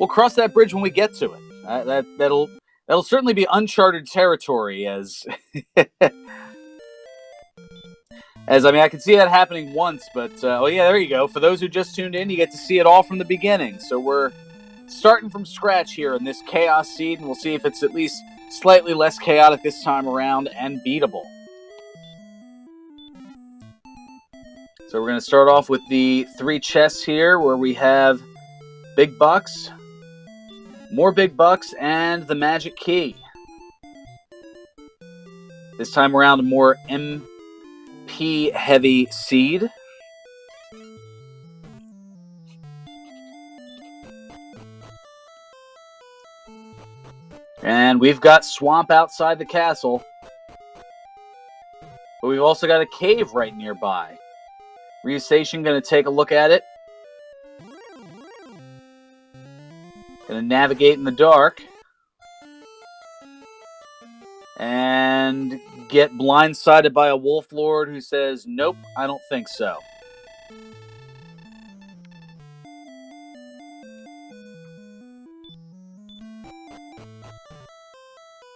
we'll cross that bridge when we get to it. That'll certainly be uncharted territory, as as I can see that happening once, but oh yeah, there you go. For those who just tuned in, you get to see it all from the beginning. So we're starting from scratch here in this Chaos Seed, and we'll see if it's at least slightly less chaotic this time around and beatable. So we're going to start off with the 3 chests here, where we have big bucks, more big bucks, and the magic key. This time around, a more MP heavy seed. And we've got swamp outside the castle, but we've also got a cave right nearby. Reusation going to take a look at it. Going to navigate in the dark. And get blindsided by a wolf lord who says, nope, I don't think so.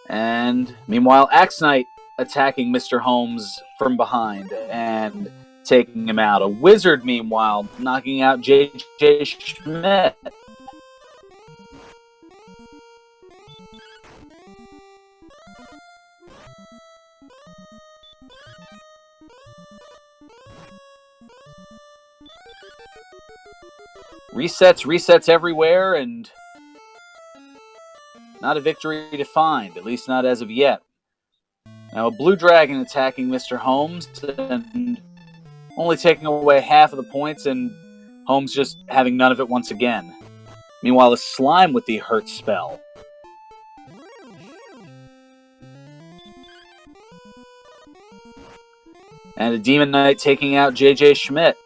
And meanwhile, Axe Knight attacking Mr. Holmes from behind and taking him out. A wizard, meanwhile, knocking out J.J. Schmidt. Resets everywhere, and not a victory to find, at least not as of yet. Now, a blue dragon attacking Mr. Holmes, and only taking away half of the points, and Holmes just having none of it once again. Meanwhile, a slime with the hurt spell. And a Demon Knight taking out J.J. Schmidt.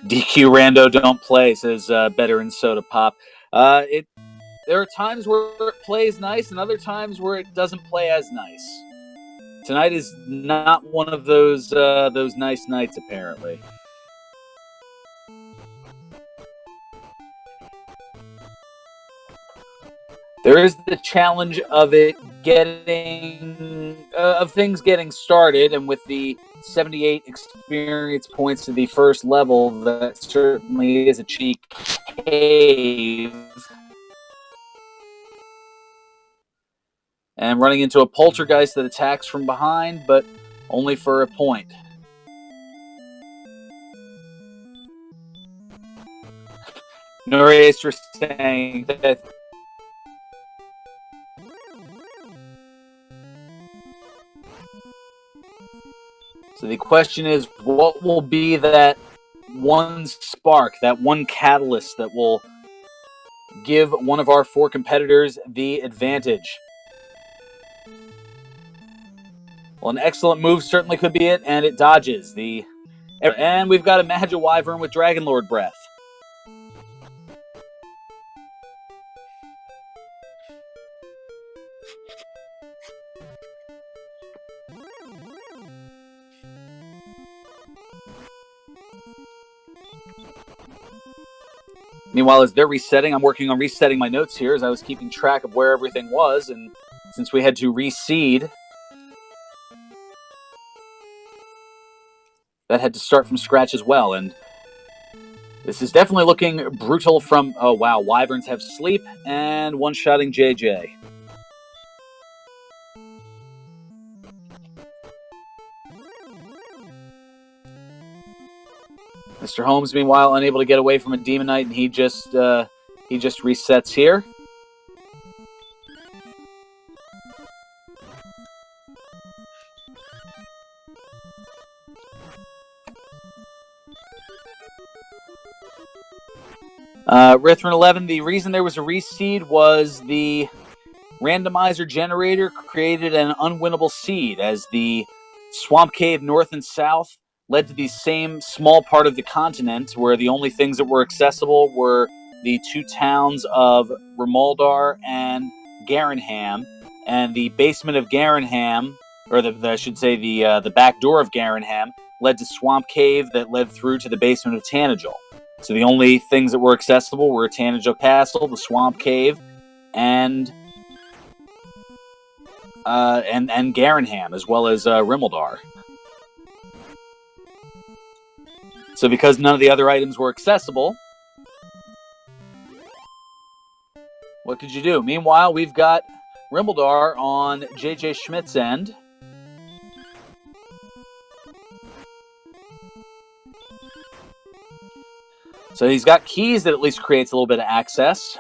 DQ Rando don't play, says Better in Soda Pop. There are times where it plays nice and other times where it doesn't play as nice. Tonight is not one of those nice nights, apparently. There is the challenge of things getting started, and with the 78 experience points to the first level, that certainly is a cheat cave. And running into a poltergeist that attacks from behind, but only for a point. Norris saying that so the question is, what will be that one spark, that one catalyst that will give one of our 4 competitors the advantage? Well, an excellent move certainly could be it, and it dodges. And we've got a Magic Wyvern with Dragon Lord Breath. Meanwhile, as they're resetting, I'm working on resetting my notes here as I was keeping track of where everything was, and since we had to reseed, that had to start from scratch as well, and this is definitely looking brutal from... Oh, wow, Wyverns have sleep, and one-shotting JJ. Mr. Holmes, meanwhile, unable to get away from a Demon Knight, and he just resets here. Rithrin 11, the reason there was a reseed was the randomizer generator created an unwinnable seed, as the Swamp Cave North and South led to the same small part of the continent where the only things that were accessible were the 2 towns of Ramaldar and Garenham, and the basement of Garenham, or I should say the back door of Garenham, led to Swamp Cave that led through to the basement of Tanagel. So the only things that were accessible were Tanagel Castle, the Swamp Cave, and Garenham, as well as Rimmildar. So because none of the other items were accessible, what could you do? Meanwhile, we've got Rimmildar on JJ Schmidt's end. So he's got keys that at least creates a little bit of access.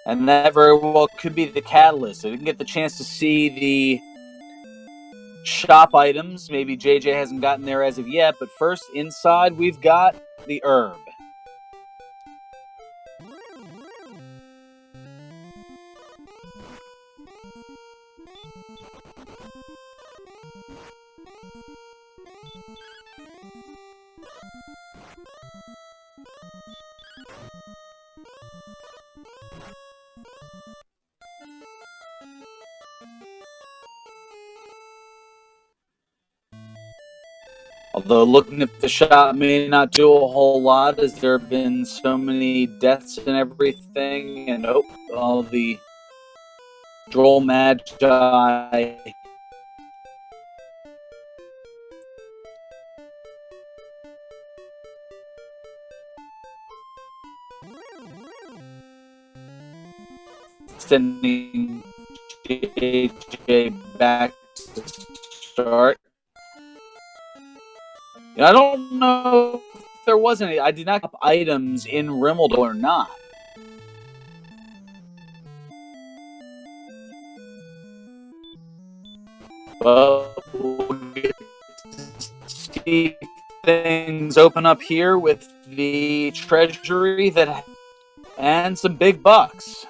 And that very well could be the catalyst. So we can get the chance to see the shop items. Maybe JJ hasn't gotten there as of yet, but first, inside, we've got the herb. Although looking at the shop may not do a whole lot, as there have been so many deaths and everything, and all the Droll Magi. Sending JJ back to start. I don't know if there was any. I did not have items in Rimmildar or not. But we'll get to see things open up here with the treasury and some big bucks.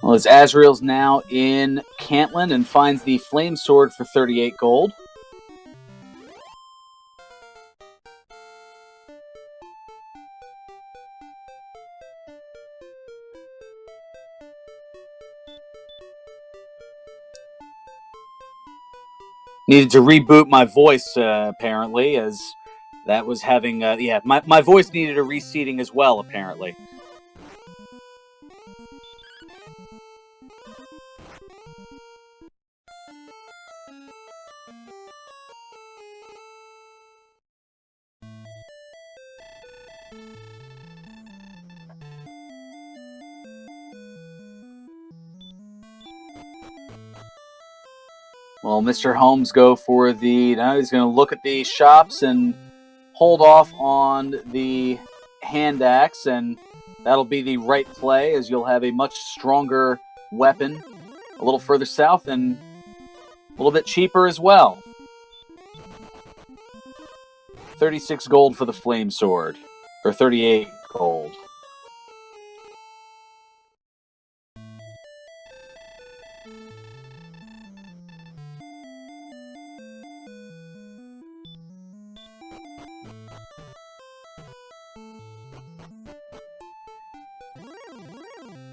Well, as Azrael's now in Cantland and finds the Flame Sword for 38 gold. Needed to reboot my voice, apparently, as that was having... my voice needed a reseating as well, apparently. Well, Mr. Holmes go for the... Now he's going to look at the shops and hold off on the hand axe, and that'll be the right play, as you'll have a much stronger weapon a little further south and a little bit cheaper as well. 36 gold for the Flame Sword, or 38 gold.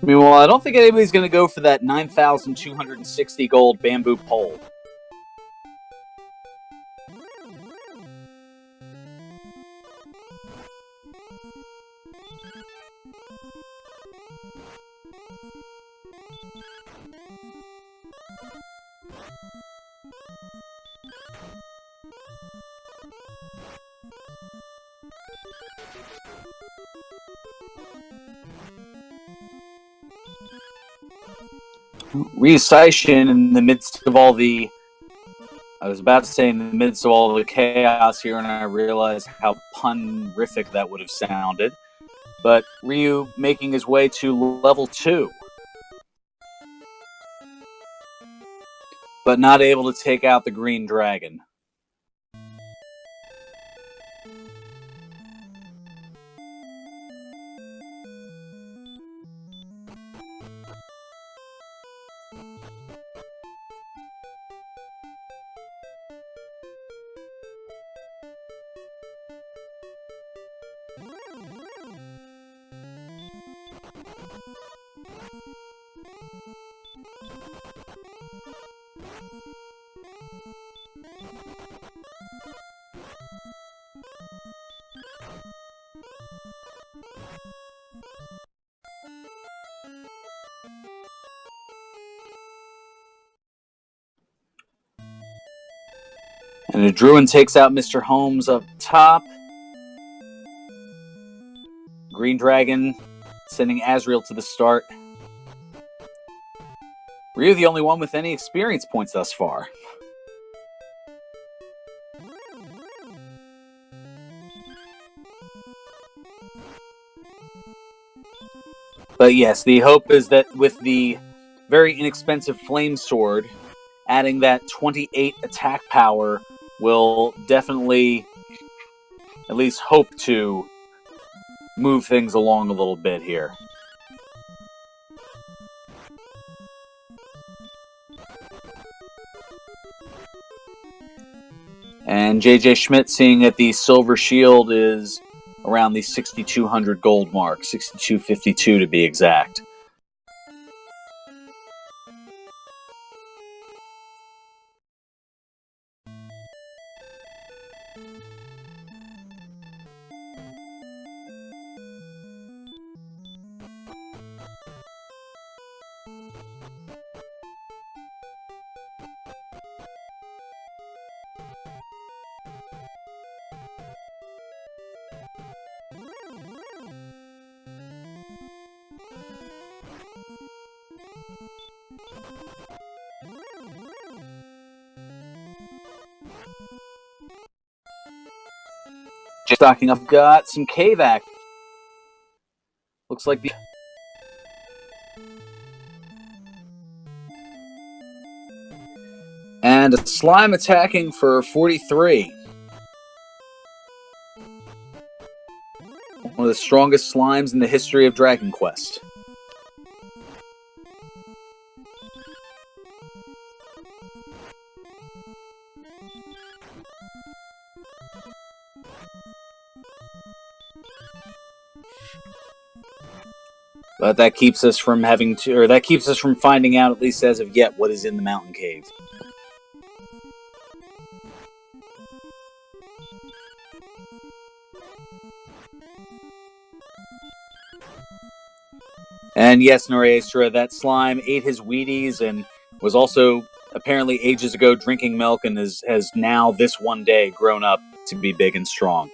Meanwhile, I don't think anybody's going to go for that 9,260 gold bamboo pole. Recytion in the midst of all the, I was about to say in the midst of all the chaos here, and I realized how pun-rific that would have sounded. But Ryu making his way to level 2. But not able to take out the green dragon. And the Druid takes out Mr. Holmes up top. Green Dragon sending Azrael to the start. Ryu the only one with any experience points thus far. But yes, the hope is that with the very inexpensive Flame Sword, adding that 28 attack power will definitely at least hope to move things along a little bit here. And JJ Schmidt seeing that the Silver Shield is around the 6,200 gold mark, 6,252 to be exact. Just stocking up, got some K-Vac. Looks like the... And a Slime attacking for 43. One of the strongest slimes in the history of Dragon Quest. But that keeps us from having to, or that keeps us from finding out, at least as of yet, what is in the mountain cave. And yes, Noriestra, that slime ate his Wheaties and was also apparently ages ago drinking milk and has now this one day grown up to be big and strong.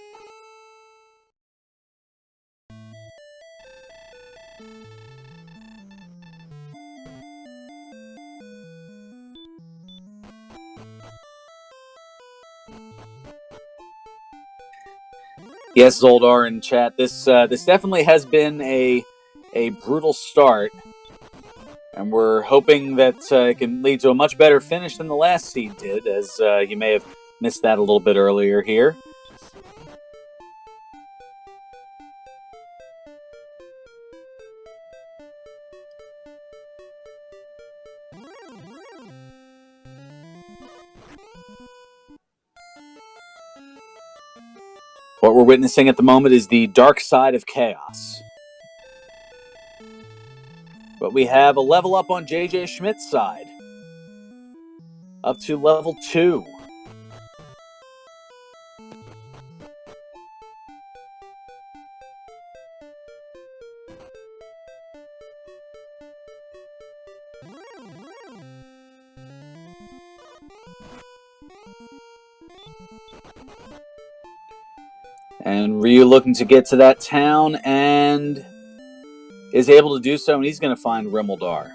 Yes, Zoldar in chat. This definitely has been a brutal start, and we're hoping that it can lead to a much better finish than the last seed did, as you may have missed that a little bit earlier here. What we're witnessing at the moment is the dark side of chaos. But we have a level up on JJ Schmidt's side. Up to level 2. And Ryu looking to get to that town and is able to do so, and he's going to find Rimuldar.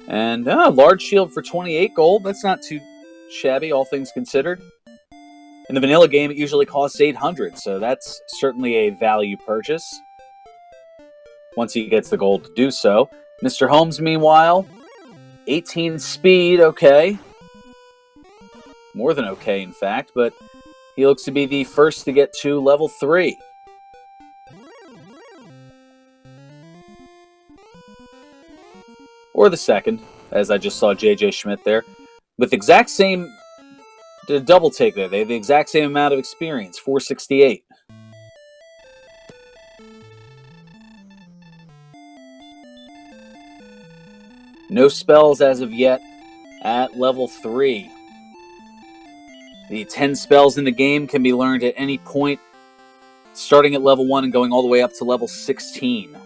And a large shield for 28 gold. That's not too shabby, all things considered. In the vanilla game, it usually costs 800, so that's certainly a value purchase once he gets the gold to do so. Mr. Holmes, meanwhile, 18 speed, okay. More than okay, in fact, but he looks to be the first to get to level 3. Or the second, as I just saw JJ Schmidt there. With the exact same double take there. They have the exact same amount of experience, 468. No spells as of yet at level 3. The 10 spells in the game can be learned at any point, starting at level 1 and going all the way up to level 16.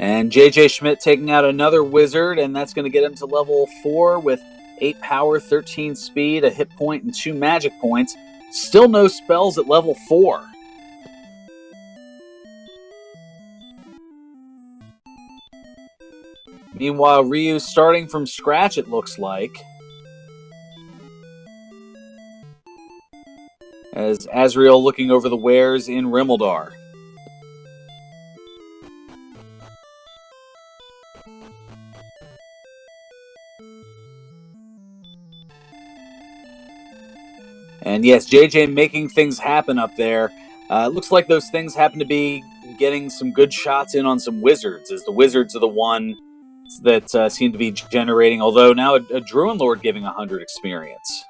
And JJ Schmidt taking out another wizard, and that's going to get him to level 4 with 8 power, 13 speed, a hit point, and 2 magic points. Still no spells at level 4. Meanwhile, Ryu starting from scratch, it looks like. As Azrael looking over the wares in Rimuldar. And yes, JJ making things happen up there. Looks like those things happen to be getting some good shots in on some wizards, as the wizards are the one that seem to be generating, although now a Druid Lord giving 100 experience.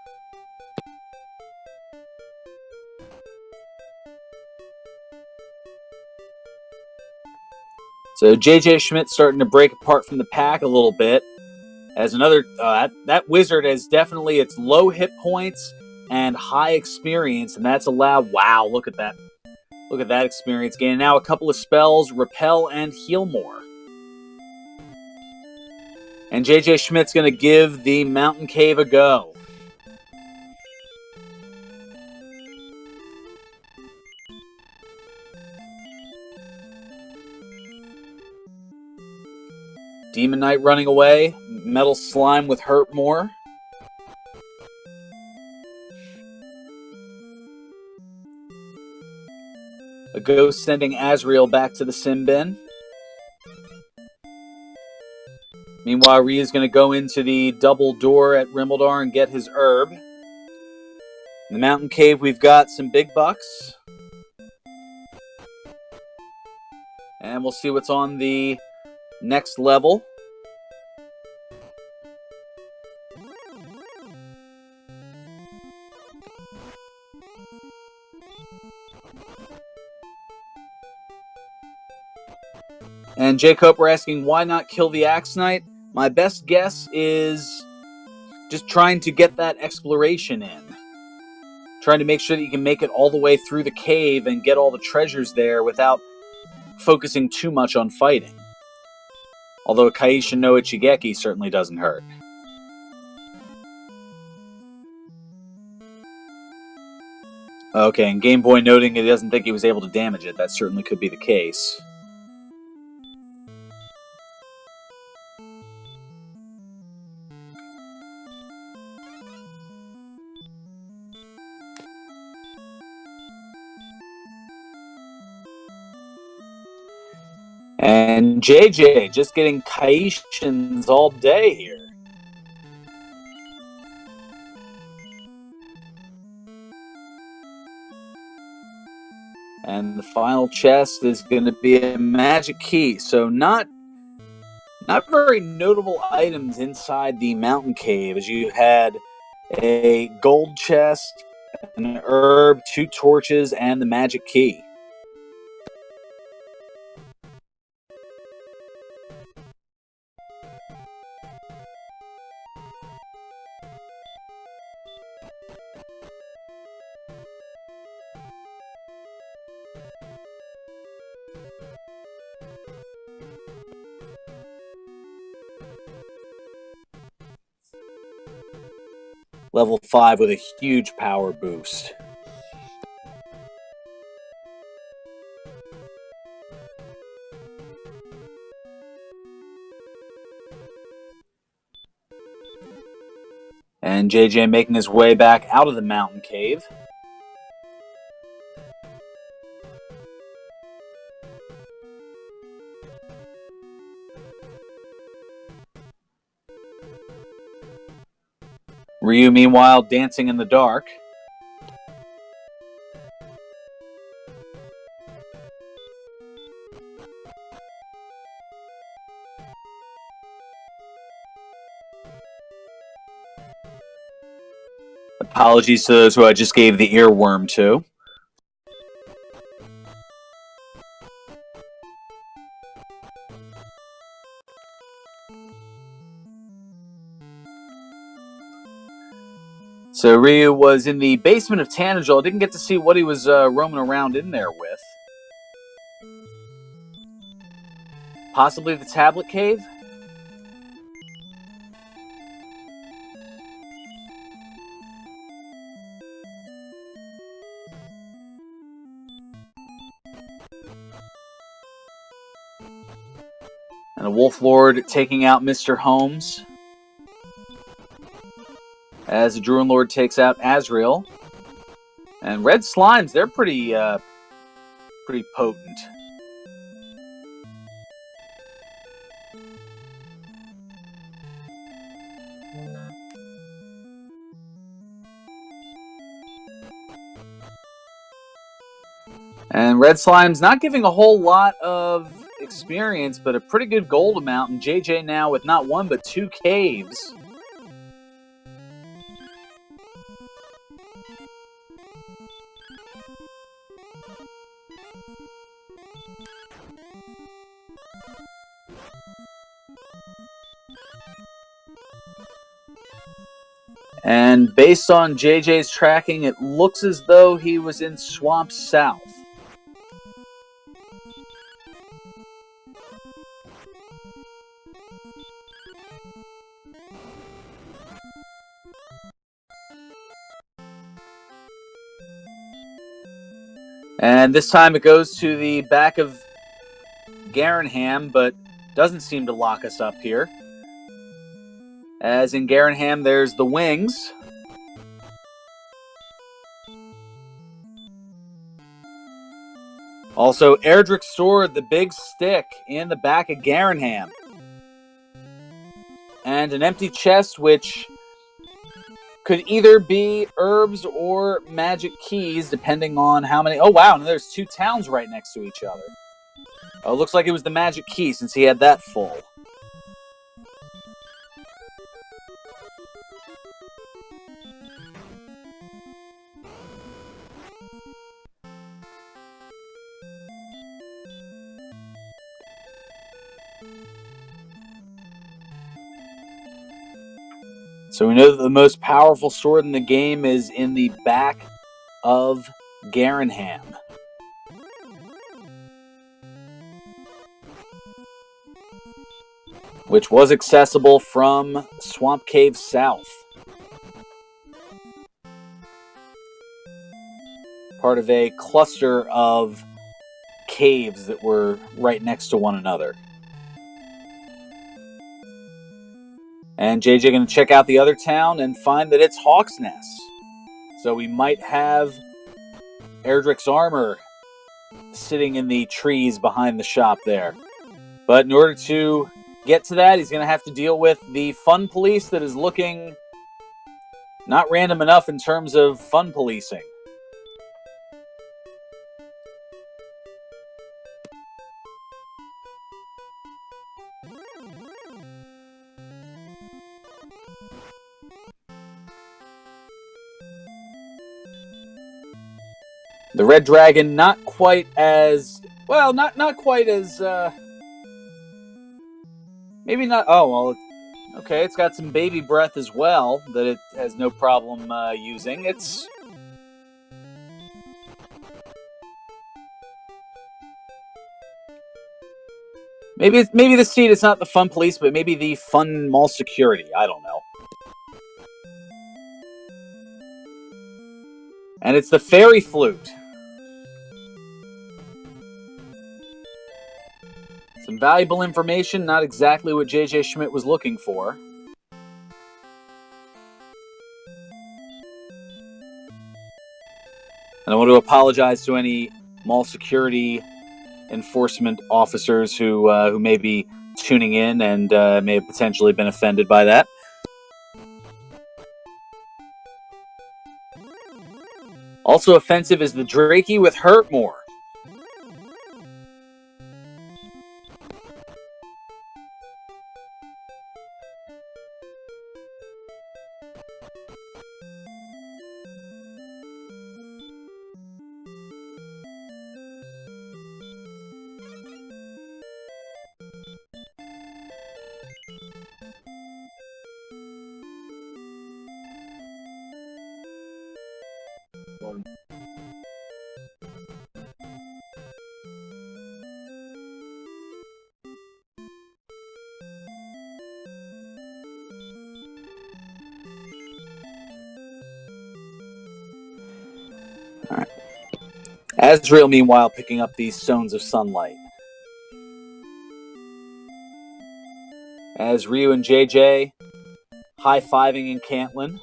So JJ Schmidt starting to break apart from the pack a little bit, as another, that wizard has definitely its low hit points and high experience, and that's allowed. Wow, look at that. Look at that experience gain. Now a couple of spells, Repel and Heal More. And JJ Schmidt's going to give the Mountain Cave a go. Demon Knight running away. Metal Slime with Hurt More. A ghost sending Azrael back to the sin bin. Meanwhile, Ryu's going to go into the double door at Rimuldar and get his herb. In the Mountain Cave, we've got some big bucks. And we'll see what's on the next level. And Jacob, we're asking, why not kill the Axe Knight? My best guess is just trying to get that exploration in. Trying to make sure that you can make it all the way through the cave and get all the treasures there without focusing too much on fighting. Although Kaisha no Ichigeki certainly doesn't hurt. Okay, and Game Boy noting he doesn't think he was able to damage it. That certainly could be the case. And JJ just getting Kaishans all day here. And the final chest is going to be a magic key. So not very notable items inside the mountain cave, as you had a gold chest, an herb, 2 torches, and the magic key. Level 5 with a huge power boost. And JJ making his way back out of the mountain cave. Ryu, meanwhile, dancing in the dark. Apologies to those who I just gave the earworm to. So Ryu was in the basement of Tanagel. Didn't get to see what he was roaming around in there with. Possibly the tablet cave? And a Wolf Lord taking out Mr. Holmes. As the Druid Lord takes out Azrael. And red slimes, they're pretty potent. And red slime's not giving a whole lot of experience, but a pretty good gold amount. And JJ now with not one, but 2 caves. And based on JJ's tracking, it looks as though he was in Swamp South. And this time it goes to the back of Garanham, but doesn't seem to lock us up here. As in Garanham, there's the wings. Also, Erdrick's sword, the big stick, in the back of Garanham. And an empty chest, which could either be herbs or magic keys, depending on how many... Oh, wow, and there's 2 towns right next to each other. Oh, looks like it was the magic key, since he had that full. So we know that the most powerful sword in the game is in the back of Garanham. Which was accessible from Swamp Cave South. Part of a cluster of caves that were right next to one another. And JJ going to check out the other town and find that it's Hawk's Nest. So we might have Erdrick's armor sitting in the trees behind the shop there. But in order to get to that, he's going to have to deal with the fun police that is looking not random enough in terms of fun policing. The Red Dragon, not quite as... Well, not quite as... Maybe not... Oh, well, okay, it's got some baby breath as well that it has no problem using. It's... Maybe the seed is not the fun police, but maybe the fun mall security. I don't know. And it's the fairy flute. Some valuable information, not exactly what J.J. Schmidt was looking for. And I want to apologize to any mall security enforcement officers who may be tuning in and may have potentially been offended by that. Also offensive is the Drakey with Hurtmore. All right. Azrael, meanwhile, picking up these stones of sunlight. As Ryu and JJ high-fiving in Cantlin.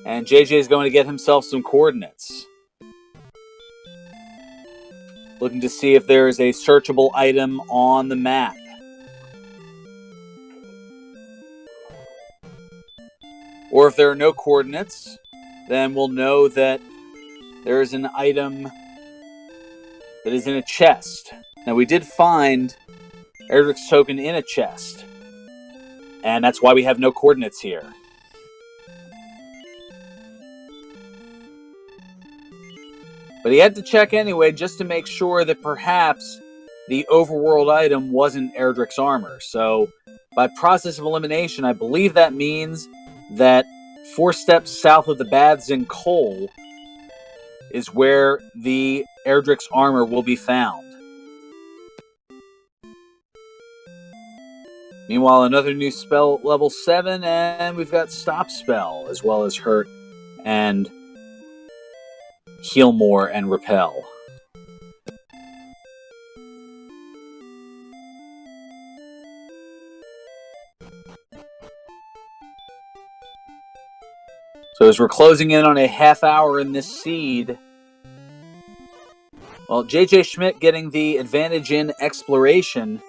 And JJ is going to get himself some coordinates. Looking to see if there is a searchable item on the map. Or if there are no coordinates, then we'll know that there is an item that is in a chest. Now, we did find Erdrick's token in a chest. And that's why we have no coordinates here. But he had to check anyway just to make sure that perhaps the overworld item wasn't Erdrick's armor. So, by process of elimination, I believe that means that 4 steps south of the Baths in Coal is where the Erdrick's armor will be found. Meanwhile, another new spell at level 7, and we've got Stop Spell, as well as Hurt and Heal More and Repel. So as we're closing in on a half hour in this seed, well, J.J. Schmidt getting the advantage in exploration.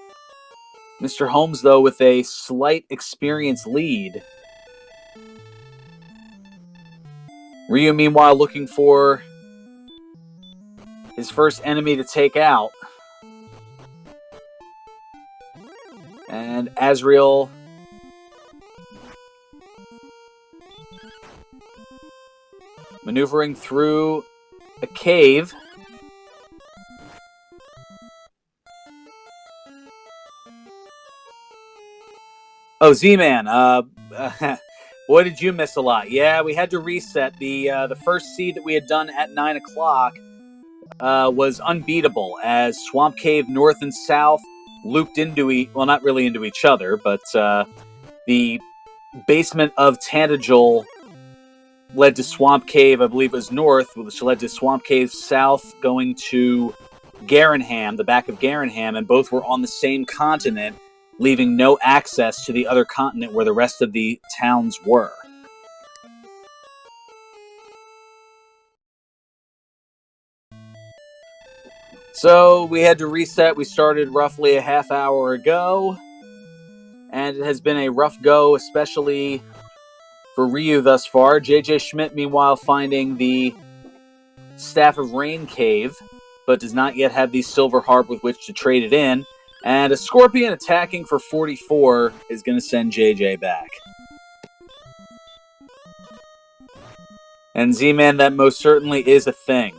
Mr. Holmes, though, with a slight experience lead. Ryu, meanwhile, looking for his first enemy to take out. And Azrael maneuvering through a cave. Oh, Z-Man, boy, did you miss a lot. Yeah, we had to reset. The first seed that we had done at 9 o'clock was unbeatable, as Swamp Cave North and South looped into well, not really into each other, but the basement of Tantagel led to Swamp Cave, I believe it was north, which led to Swamp Cave South, going to Garenham, the back of Garenham, and both were on the same continent, leaving no access to the other continent where the rest of the towns were. So we had to reset. We started roughly a half hour ago, and it has been a rough go, especially for Ryu thus far. J.J. Schmidt, meanwhile, finding the Staff of Rain Cave, but does not yet have the Silver Harp with which to trade it in. And a Scorpion attacking for 44 is going to send JJ back. And Z-Man, that most certainly is a thing.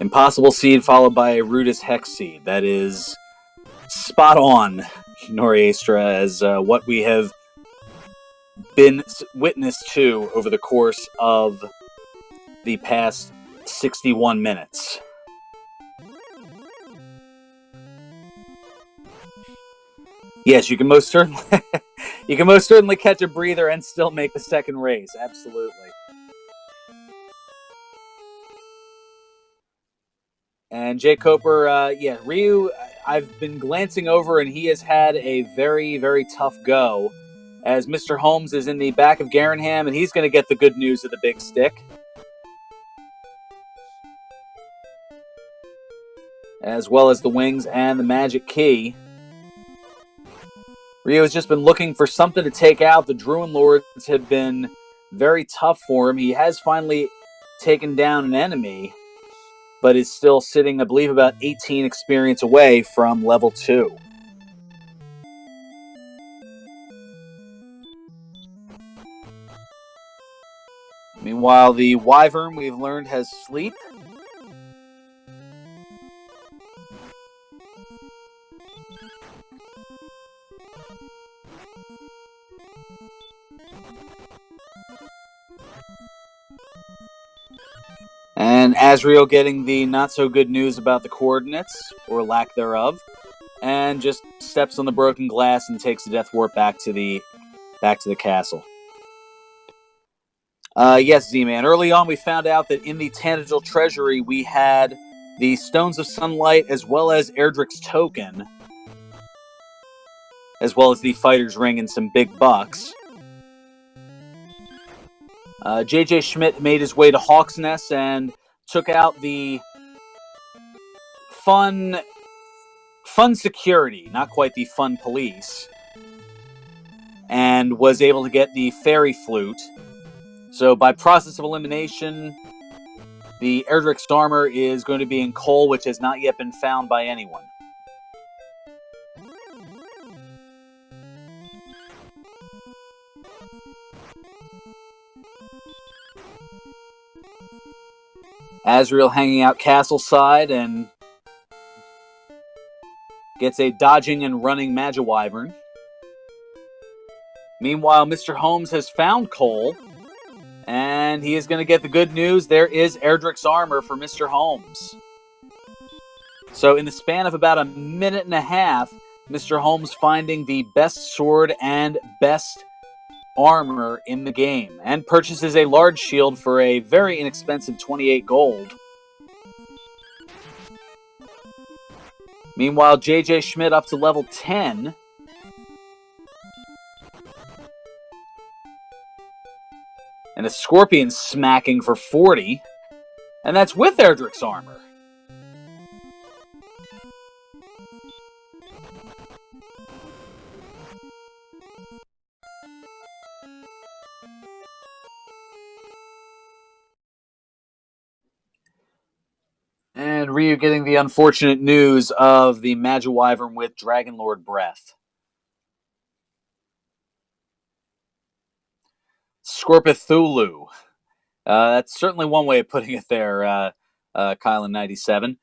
Impossible Seed followed by a Rudis Hex Seed. That is spot on, Noriastra, as what we have been witness to over the course of the past 61 minutes. Yes, you can most certainly you can most certainly catch a breather and still make the second race. Absolutely. And Jay Coper, Ryu, I've been glancing over, and he has had a very, very tough go. As Mr. Holmes is in the back of Garanham, and he's going to get the good news of the big stick. As well as the wings and the magic key. Ryu has just been looking for something to take out. The Druin Lords have been very tough for him. He has finally taken down an enemy, but is still sitting, I believe, about 18 experience away from level 2. Meanwhile, the Wyvern, we've learned, has sleep. And Azrael getting the not-so-good news about the coordinates, or lack thereof, and just steps on the broken glass and takes the Death Warp back to the castle. Yes, Z-Man. Early on, we found out that in the Tanatil Treasury, we had the Stones of Sunlight, as well as Erdrick's Token, as well as the Fighter's Ring and some big bucks. J.J. Schmidt made his way to Hawksnest and took out the fun security, not quite the fun police, and was able to get the Fairy Flute. So by process of elimination, the Erdrick's armor is going to be in coal, which has not yet been found by anyone. Azrael hanging out castle side and gets a dodging and running Magiwyvern. Meanwhile, Mr. Holmes has found coal, and he is going to get the good news. There is Erdrick's armor for Mr. Holmes. So in the span of about a minute and a half, Mr. Holmes finding the best sword and best armor in the game, and purchases a large shield for a very inexpensive 28 gold. Meanwhile, J.J. Schmidt up to level 10. And a Scorpion smacking for 40. And that's with Erdrick's armor. And Ryu getting the unfortunate news of the Magiwyvern with Dragonlord Breath. Scorpithulu. That's certainly one way of putting it there, Kylan97.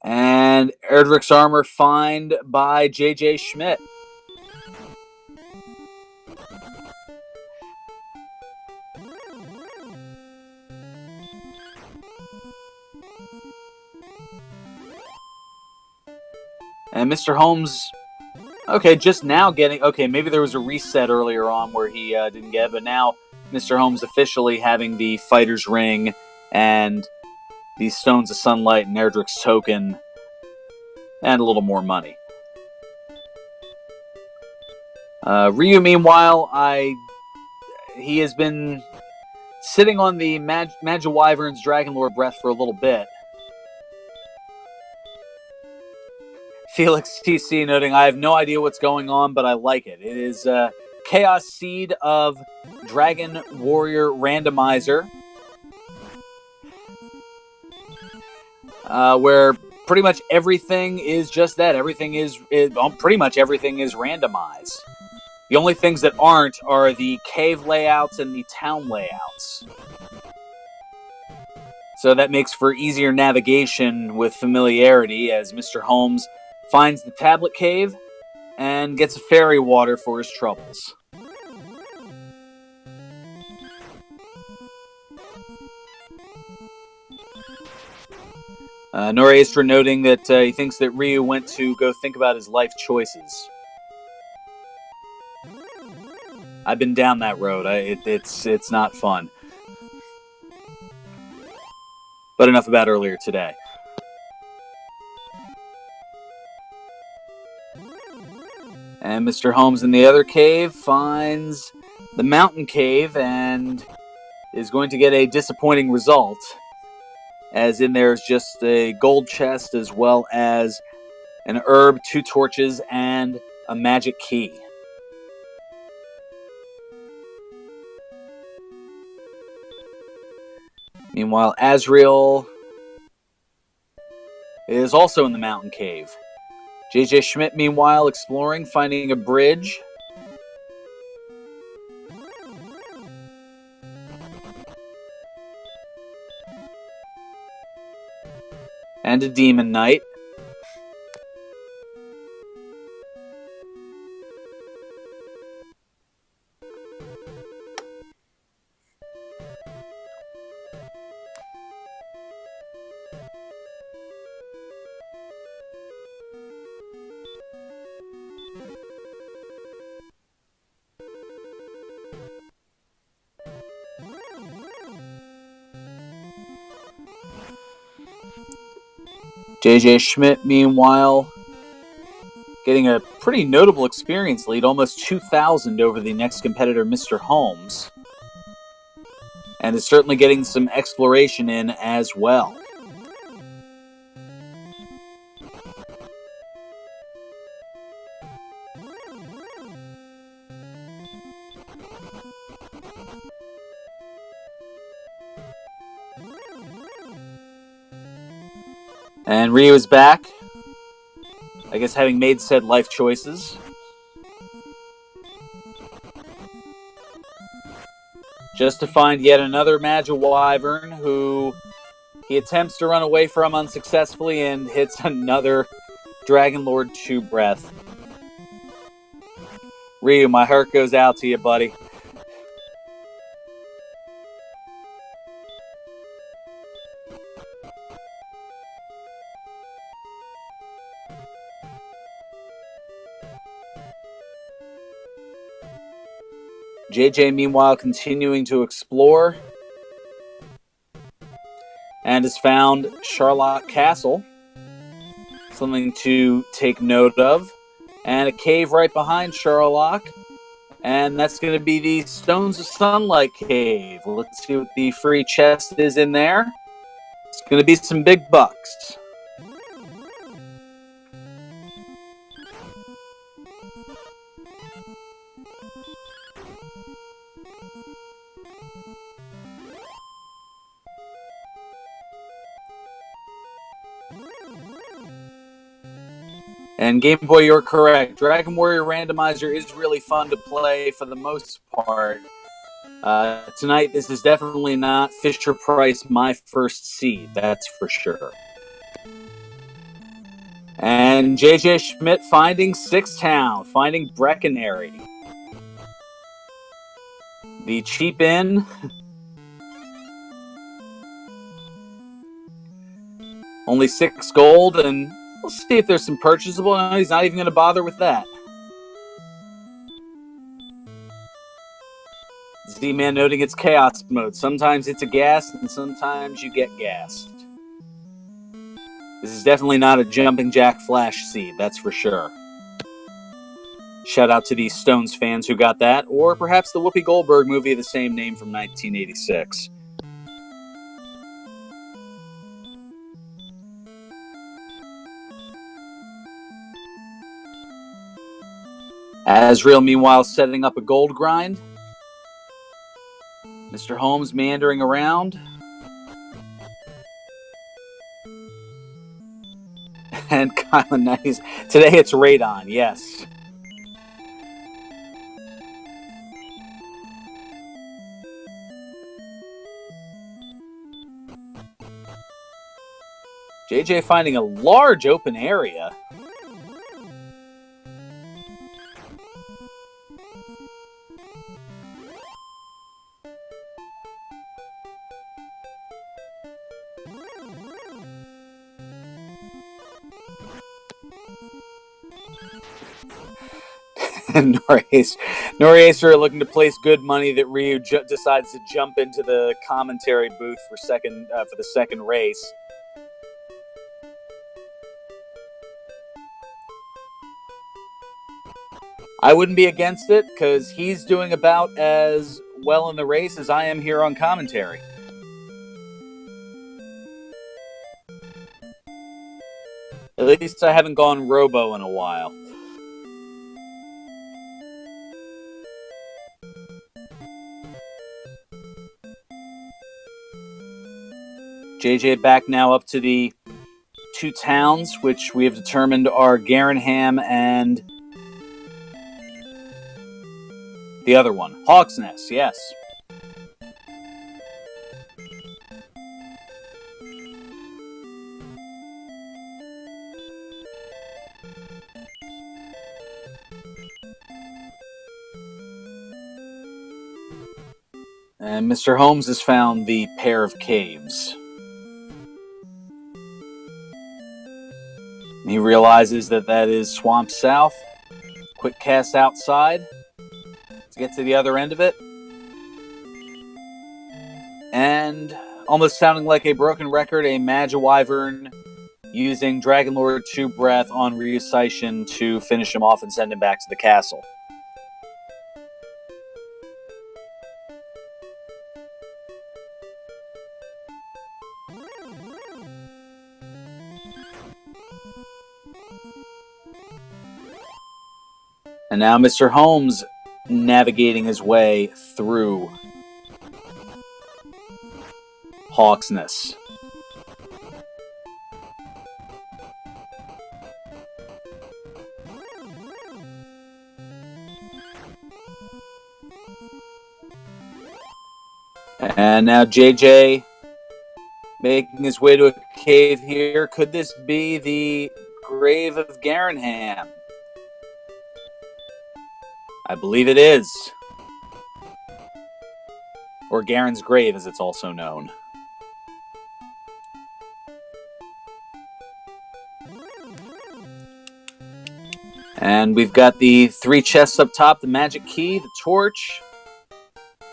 And Erdrick's armor found by J.J. Schmidt. And Mr. Holmes, okay, just now getting, okay, maybe there was a reset earlier on where he didn't get it, but now Mr. Holmes officially having the Fighter's Ring and the Stones of Sunlight and Erdrick's Token and a little more money. Ryu, meanwhile, he has been sitting on the Magiwyvern's Dragonlord Breath for a little bit. Felix TC noting, I have no idea what's going on, but I like it. It is Chaos Seed of Dragon Warrior Randomizer. Where pretty much everything is just that. Pretty much everything is randomized. The only things that aren't are the cave layouts and the town layouts. So that makes for easier navigation with familiarity as Mr. Holmes finds the tablet cave and gets a fairy water for his troubles. Norastra noting that he thinks that Ryu went to go think about his life choices. I've been down that road. It's not fun. But enough about earlier today. And Mr. Holmes in the other cave finds the mountain cave and is going to get a disappointing result. As in there's just a gold chest as well as an herb, 2 torches, and a magic key. Meanwhile, Azrael is also in the mountain cave. J.J. Schmidt, meanwhile, exploring, finding a bridge. And a demon knight. J.J. Schmidt, meanwhile, getting a pretty notable experience lead, almost 2,000 over the next competitor, Mr. Holmes. And is certainly getting some exploration in as well. And Ryu is back. I guess having made said life choices. Just to find yet another Magiwyvern who he attempts to run away from unsuccessfully and hits another Dragon Lord 2 breath. Ryu, my heart goes out to you, buddy. JJ, meanwhile, continuing to explore and has found Charlotte Castle. Something to take note of. And a cave right behind Charlotte. And that's going to be the Stones of Sunlight cave. Let's see what the free chest is in there. It's going to be some big bucks. And Game Boy, you're correct. Dragon Warrior Randomizer is really fun to play for the most part. Tonight, this is definitely not Fisher-Price My First Seed, that's for sure. And J.J. Schmidt finding Six Town, finding Breckenary. The cheap inn. Only 6 gold, and we'll see if there's some purchasable. No, he's not even going to bother with that. Z-Man noting it's chaos mode. Sometimes it's a gas, and sometimes you get gassed. This is definitely not a Jumping Jack Flash seed, that's for sure. Shout out to the Stones fans who got that, or perhaps the Whoopi Goldberg movie of the same name from 1986. Azrael, meanwhile, setting up a gold grind. Mr. Holmes meandering around. And Kylan Nice. Today it's Radon, yes. JJ finding a large open area. Noriacer looking to place good money that Ryu decides to jump into the commentary booth for the second race. I wouldn't be against it because he's doing about as well in the race as I am here on commentary. At least I haven't gone robo in a while. JJ back now up to the two towns, which we have determined are Garenham and the other one, Hawksnest, yes. And Mr. Holmes has found the pair of caves. He realizes that is Swamp South. Quick cast outside to get to the other end of it. And almost sounding like a broken record, a Magiwyvern using Dragon Lord 2 Breath on Ryusaishin to finish him off and send him back to the castle. And now Mr. Holmes navigating his way through Hawksness. And now JJ making his way to a cave here. Could this be the grave of Garenham? I believe it is. Or Garen's grave, as it's also known. And we've got the three chests up top, the magic key, the torch,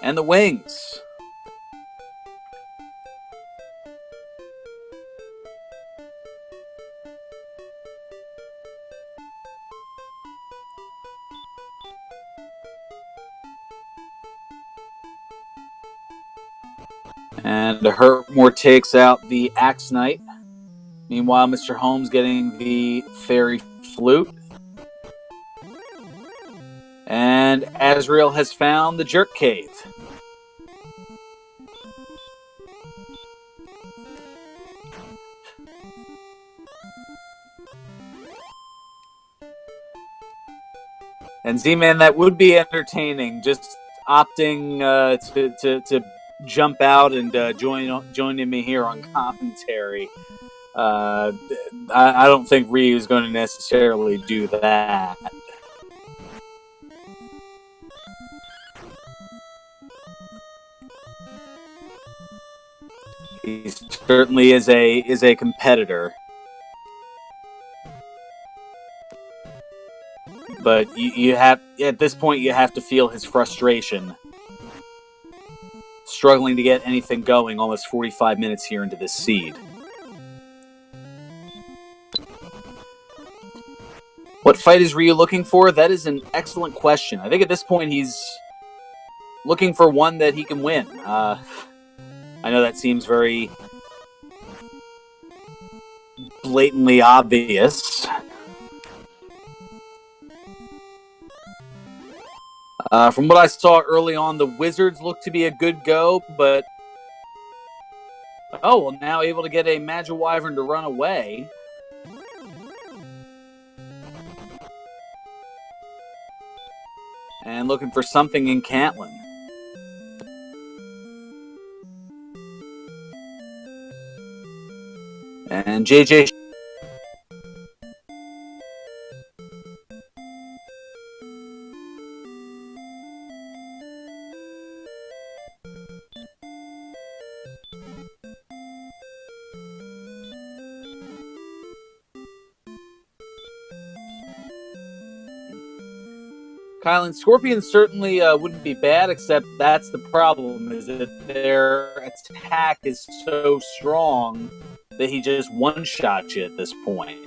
and the wings. And Hurtmore takes out the Axe Knight. Meanwhile, Mr. Holmes getting the fairy flute. And Azrael has found the Jerk Cave. And Z-Man, that would be entertaining. Just opting to jump out and joining me here on commentary. I don't think Ryu is going to necessarily do that. He certainly is a competitor. But you have, at this point, you have to feel his frustration. Struggling to get anything going almost 45 minutes here into this seed. What fight is Ryu looking for? That is an excellent question. I think at this point he's looking for one that he can win. I know that seems very blatantly obvious. From what I saw early on, the Wizards look to be a good go, but... Oh, well, now able to get a Magiwyvern to run away. And looking for something in Cantlin. And JJ... Kylan, Scorpion certainly wouldn't be bad, except that's the problem, is that their attack is so strong that he just one-shot you at this point.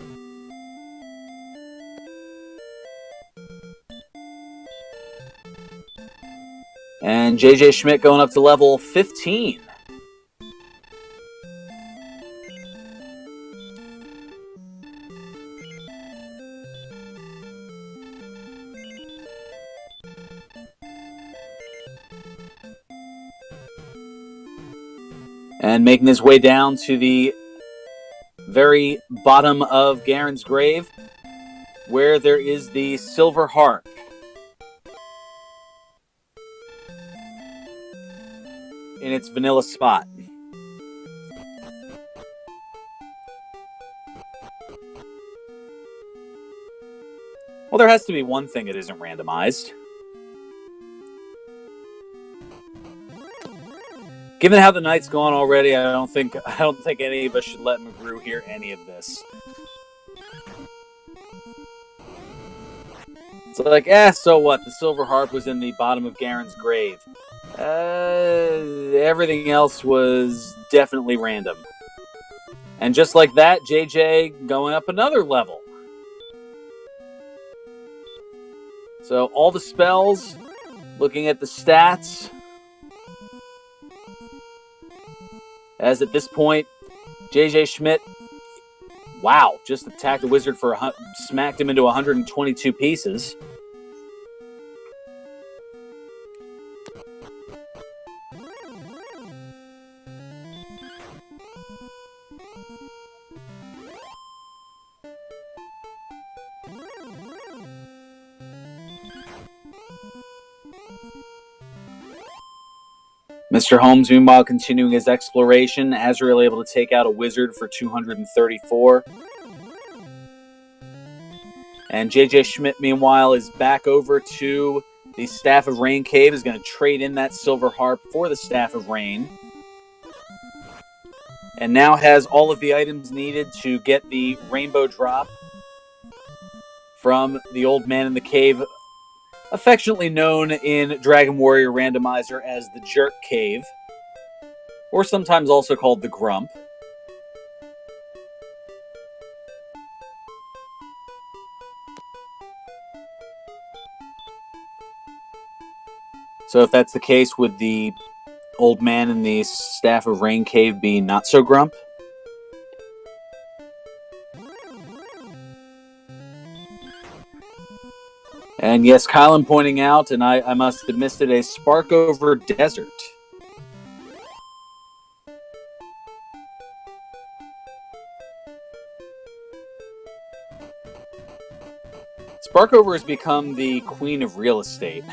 And JJ Schmidt going up to level 15. And making his way down to the very bottom of Garen's grave, where there is the silver harp. In its vanilla spot. Well, there has to be one thing that isn't randomized. Given how the night's gone already, I don't think any of us should let McGrew hear any of this. It's like, so what? The silver harp was in the bottom of Garen's grave. Everything else was definitely random. And just like that, JJ going up another level. So all the spells, looking at the stats, as at this point, JJ Schmidt, wow, just attacked the wizard smacked him into 122 pieces. Mr. Holmes, meanwhile, continuing his exploration. Azrael able to take out a wizard for 234. And JJ Schmidt, meanwhile, is back over to the Staff of Rain Cave. Is going to trade in that silver harp for the Staff of Rain. And now has all of the items needed to get the rainbow drop from the old man in the cave, affectionately known in Dragon Warrior Randomizer as the Jerk Cave, or sometimes also called the Grump. So if that's the case, would the old man in the Staff of Rain Cave be not so grump? And yes, Kylan pointing out, and I must have missed it, a Sparkover Desert. Sparkover has become the queen of real estate.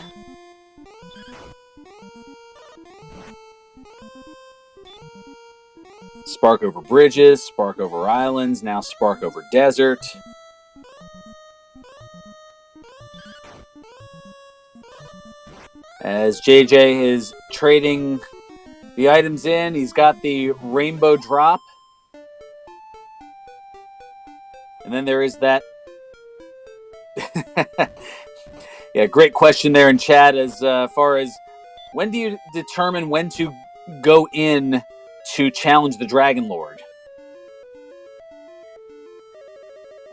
Sparkover Bridges, Sparkover Islands, now Sparkover Desert. As JJ is trading the items in, he's got the rainbow drop. And then there is that... yeah, great question there in chat as far as when do you determine when to go in to challenge the Dragon Lord?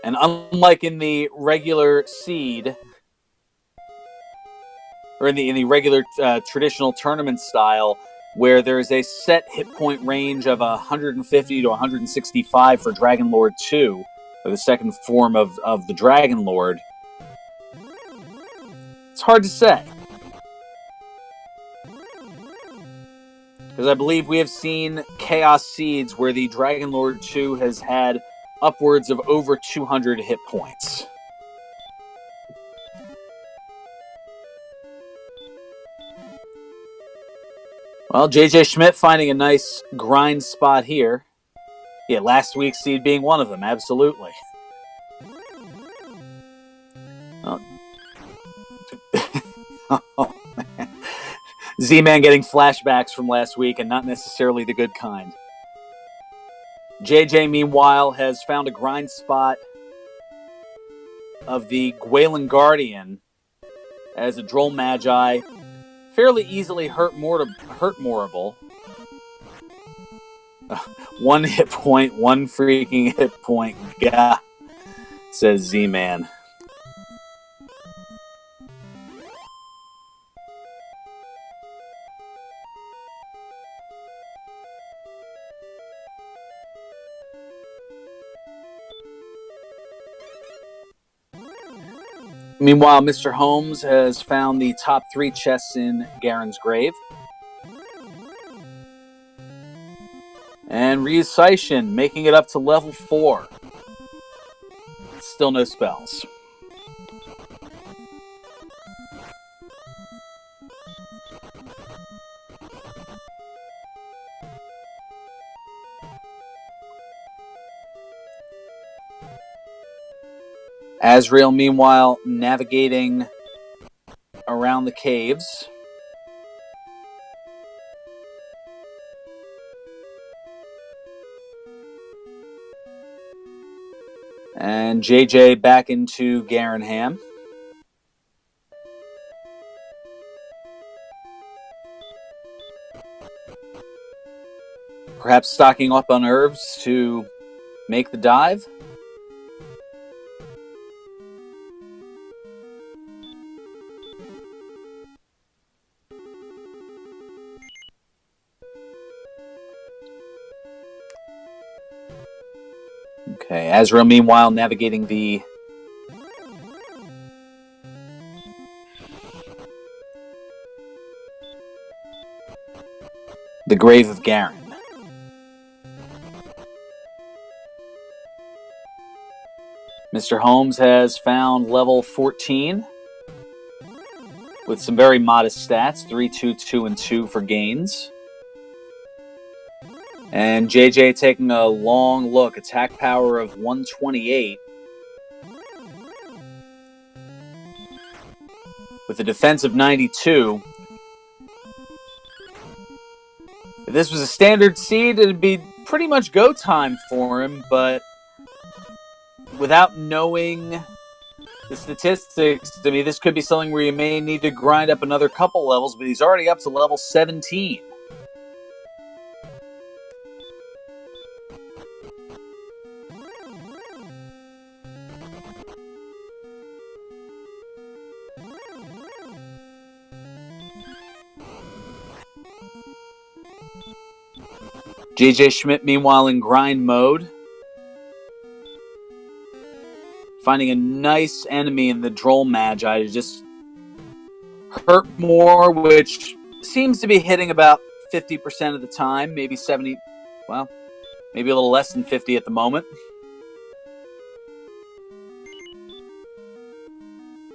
And unlike in the regular seed, or in the regular traditional tournament style, where there's a set hit point range of 150 to 165 for Dragon Lord 2, or the second form of the Dragon Lord, it's hard to say. Because I believe we have seen Chaos Seeds where the Dragon Lord 2 has had upwards of over 200 hit points. Well, JJ Schmidt finding a nice grind spot here. Yeah, last week's seed being one of them, absolutely. Oh, oh man. Z-Man getting flashbacks from last week and not necessarily the good kind. JJ, meanwhile, has found a grind spot of the Gwalen Guardian as a Droll Magi fairly easily hurt Morable. 1 hit point, 1 freaking hit point. Gah, says Z-Man. Meanwhile, Mr. Holmes has found the top 3 chests in Garen's grave. And Ryu's Seishin making it up to level 4. Still no spells. Azrael, meanwhile, navigating around the caves. And JJ back into Garenham. Perhaps stocking up on herbs to make the dive. Okay, Azrael, meanwhile, navigating the grave of Garen. Mr. Holmes has found level 14 with some very modest stats, 3, 2, 2, and 2 for gains. And JJ taking a long look, attack power of 128. With a defense of 92. If this was a standard seed, it'd be pretty much go time for him, but without knowing the statistics, I mean, this could be something where you may need to grind up another couple levels, but he's already up to level 17. JJ Schmidt, meanwhile, in grind mode. Finding a nice enemy in the Droll Magi to just hurt more, which seems to be hitting about 50% of the time. Maybe 70, well, maybe a little less than 50 at the moment.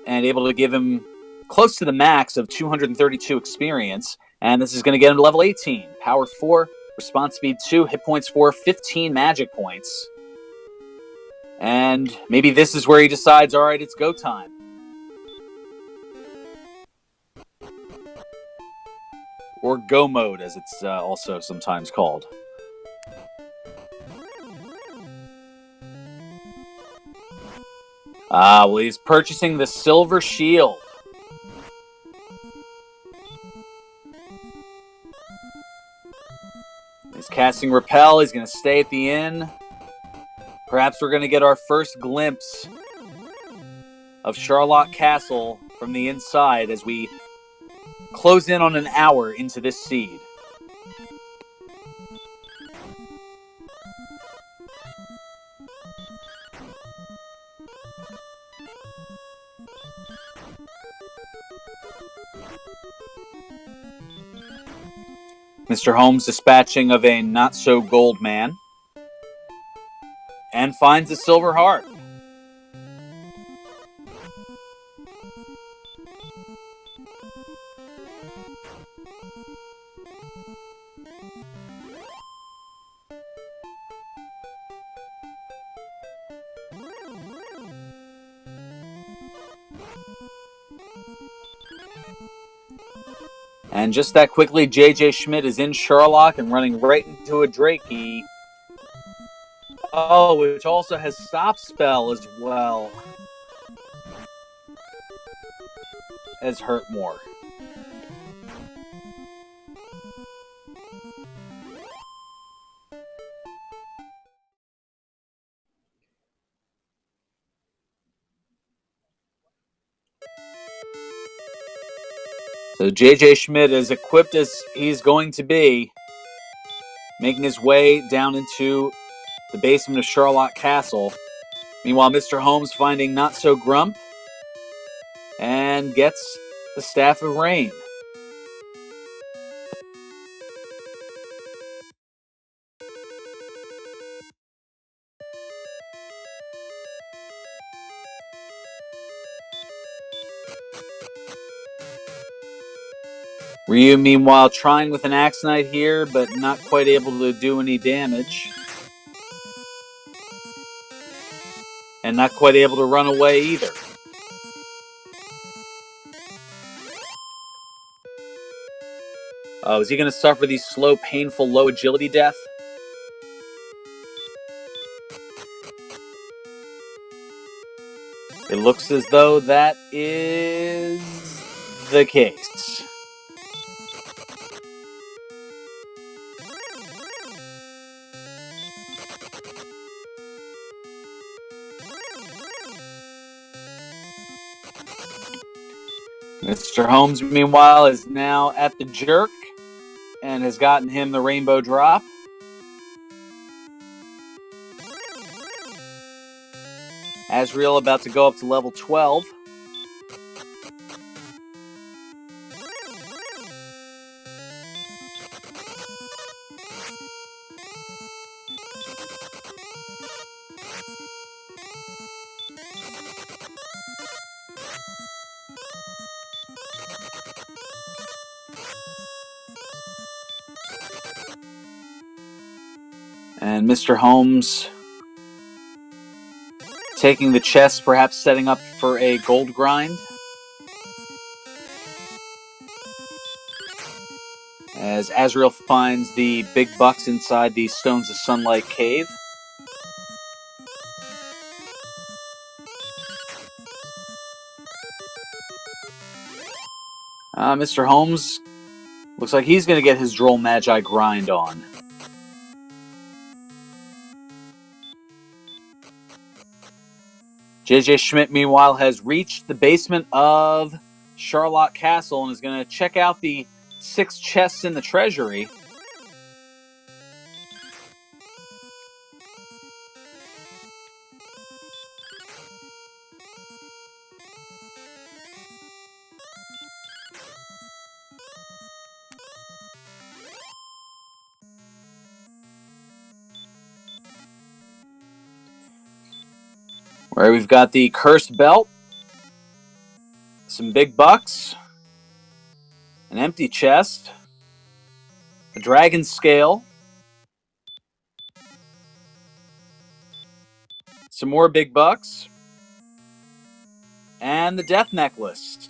And able to give him close to the max of 232 experience. And this is going to get him to level 18. Power 4. Response speed 2, hit points 4, 15 magic points. And maybe this is where he decides, all right, it's go time. Or go mode, as it's also sometimes called. Well, he's purchasing the Silver Shield. He's casting Repel. He's going to stay at the inn. Perhaps we're going to get our first glimpse of Charlotte Castle from the inside as we close in on an hour into this seed. Mr. Holmes dispatching of a not-so-gold man. And finds a silver heart. And just that quickly, JJ Schmidt is in Sherlock and running right into a Drakey. Oh, which also has Stop Spell as well. has hurt more. So JJ Schmidt, as equipped as he's going to be, making his way down into the basement of Charlotte Castle. Meanwhile, Mr. Holmes finding Not So Grump and gets the Staff of Rain. Ryu, meanwhile, trying with an Axe Knight here, but not quite able to do any damage. And not quite able to run away either. Oh, is he going to suffer the slow, painful, low agility death? It looks as though that is the case. Mr. Holmes, meanwhile, is now at the jerk and has gotten him the rainbow drop. Azrael about to go up to level 12. And Mr. Holmes taking the chest, perhaps setting up for a gold grind. As Azrael finds the big bucks inside the Stones of Sunlight cave. Mr. Holmes looks like he's going to get his Droll Magi grind on. JJ Schmidt, meanwhile, has reached the basement of Charlotte Castle and is going to check out the 6 chests in the treasury. Where we've got the Cursed Belt, some big bucks, an empty chest, a dragon scale, some more big bucks, and the death necklace.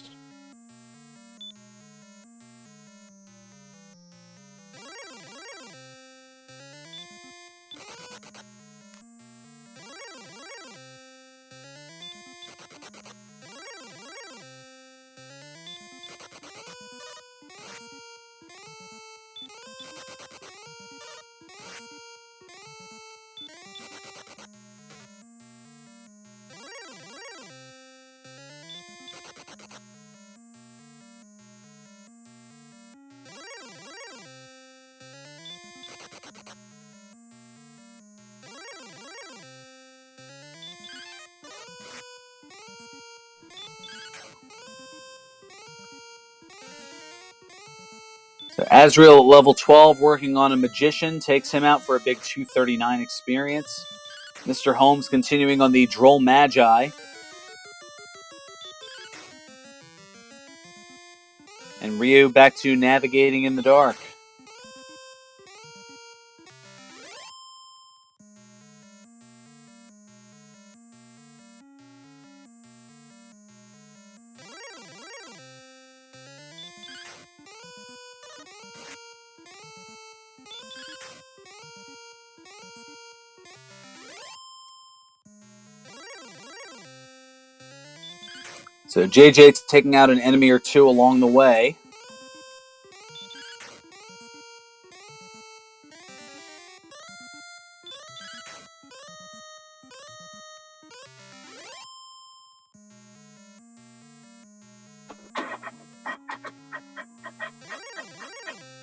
So Azrael at level 12 working on a Magician takes him out for a big 239 experience. Mr. Holmes continuing on the Droll Magi. And Ryu back to navigating in the dark. So JJ's taking out an enemy or two along the way.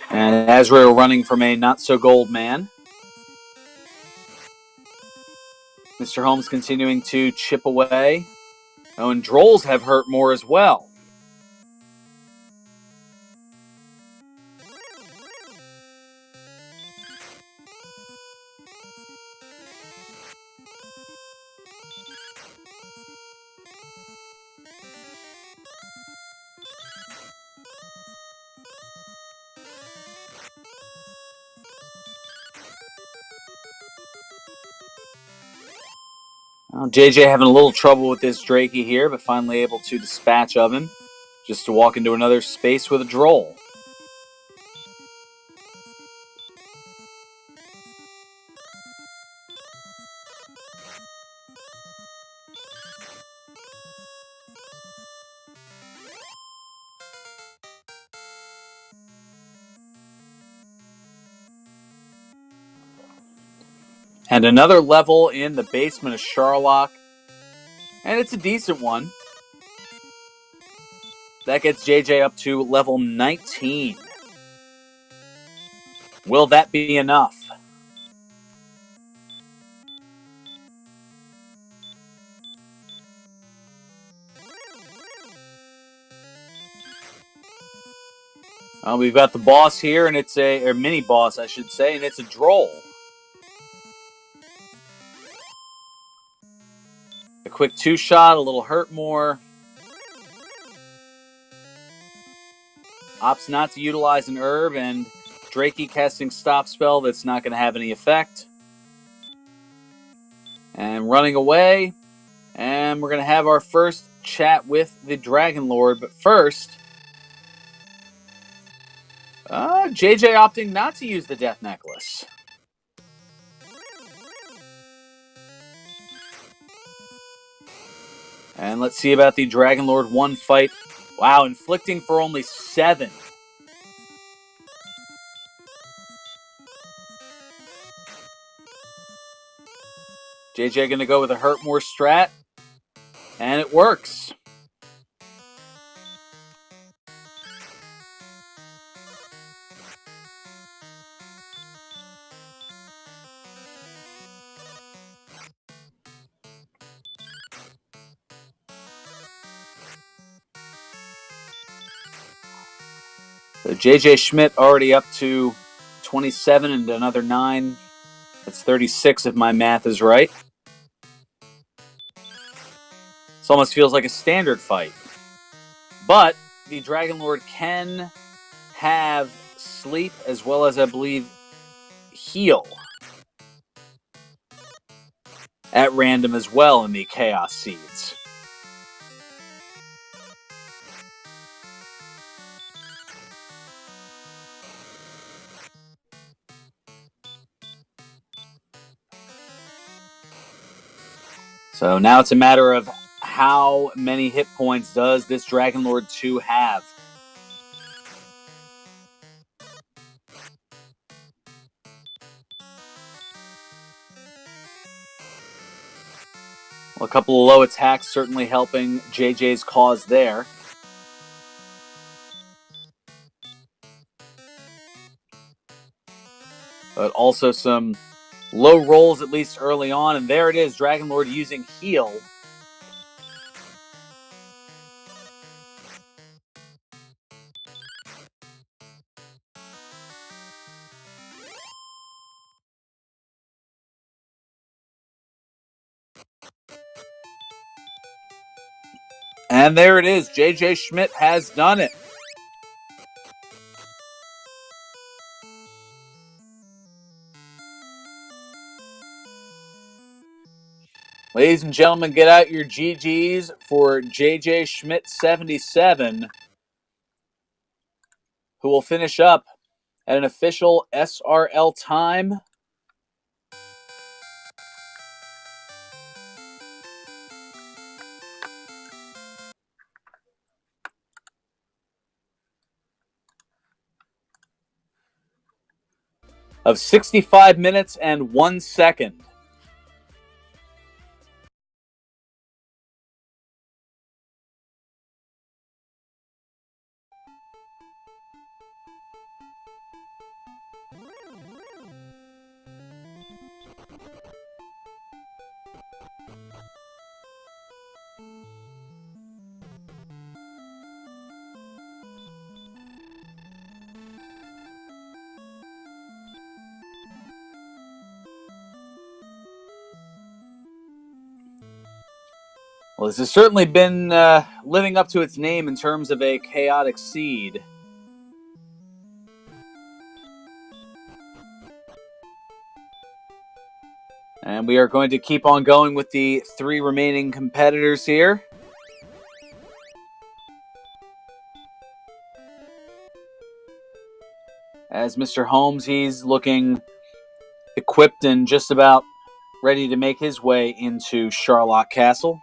And as we're running from a not-so-gold man, Mr. Holmes continuing to chip away. Oh, and Drolls have hurt more as well. Well, JJ having a little trouble with this Drakey here, but finally able to dispatch of him. Just to walk into another space with a Droll. And another level in the basement of Sharlock. And it's a decent one. That gets JJ up to level 19. Will that be enough? We've got the boss here, and it's or mini boss, I should say, and it's a Droll. A quick two-shot, a little hurt more. Opts not to utilize an herb, and Drakey casting Stop Spell that's not going to have any effect. And running away. And we're going to have our first chat with the Dragon Lord. But first, JJ opting not to use the Death Necklace. And let's see about the Dragon Lord 1 fight. Wow, inflicting for only 7. JJ going to go with a hurt more strat. And it works. So JJ Schmidt already up to 27 and another 9. That's 36 if my math is right. This almost feels like a standard fight. But the Dragon Lord can have sleep as well as, I believe, heal at random as well in the Chaos Seeds. So now it's a matter of how many hit points does this Dragon Lord 2 have? Well, a couple of low attacks certainly helping JJ's cause there. But also some low rolls, at least early on. And there it is, Dragon Lord using heal. And there it is, JJ Schmidt has done it. Ladies and gentlemen, get out your GGs for JJ Schmidt 77, who will finish up at an official SRL time of 65 minutes and 1 second. Well, this has certainly been living up to its name in terms of a chaotic seed. And we are going to keep on going with the 3 remaining competitors here. As Mr. Holmes, he's looking equipped and just about ready to make his way into Charlotte Castle.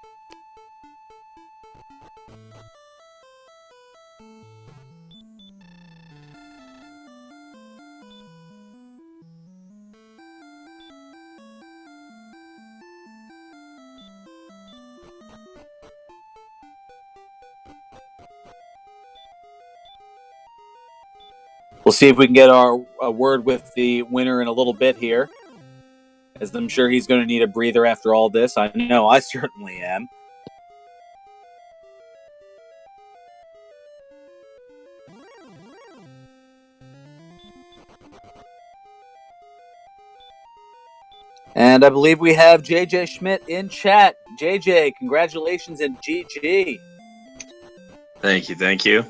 We'll see if we can get a word with the winner in a little bit here, as I'm sure he's going to need a breather after all this. I know I certainly am. And I believe we have JJ Schmidt in chat. JJ, congratulations and GG. Thank you.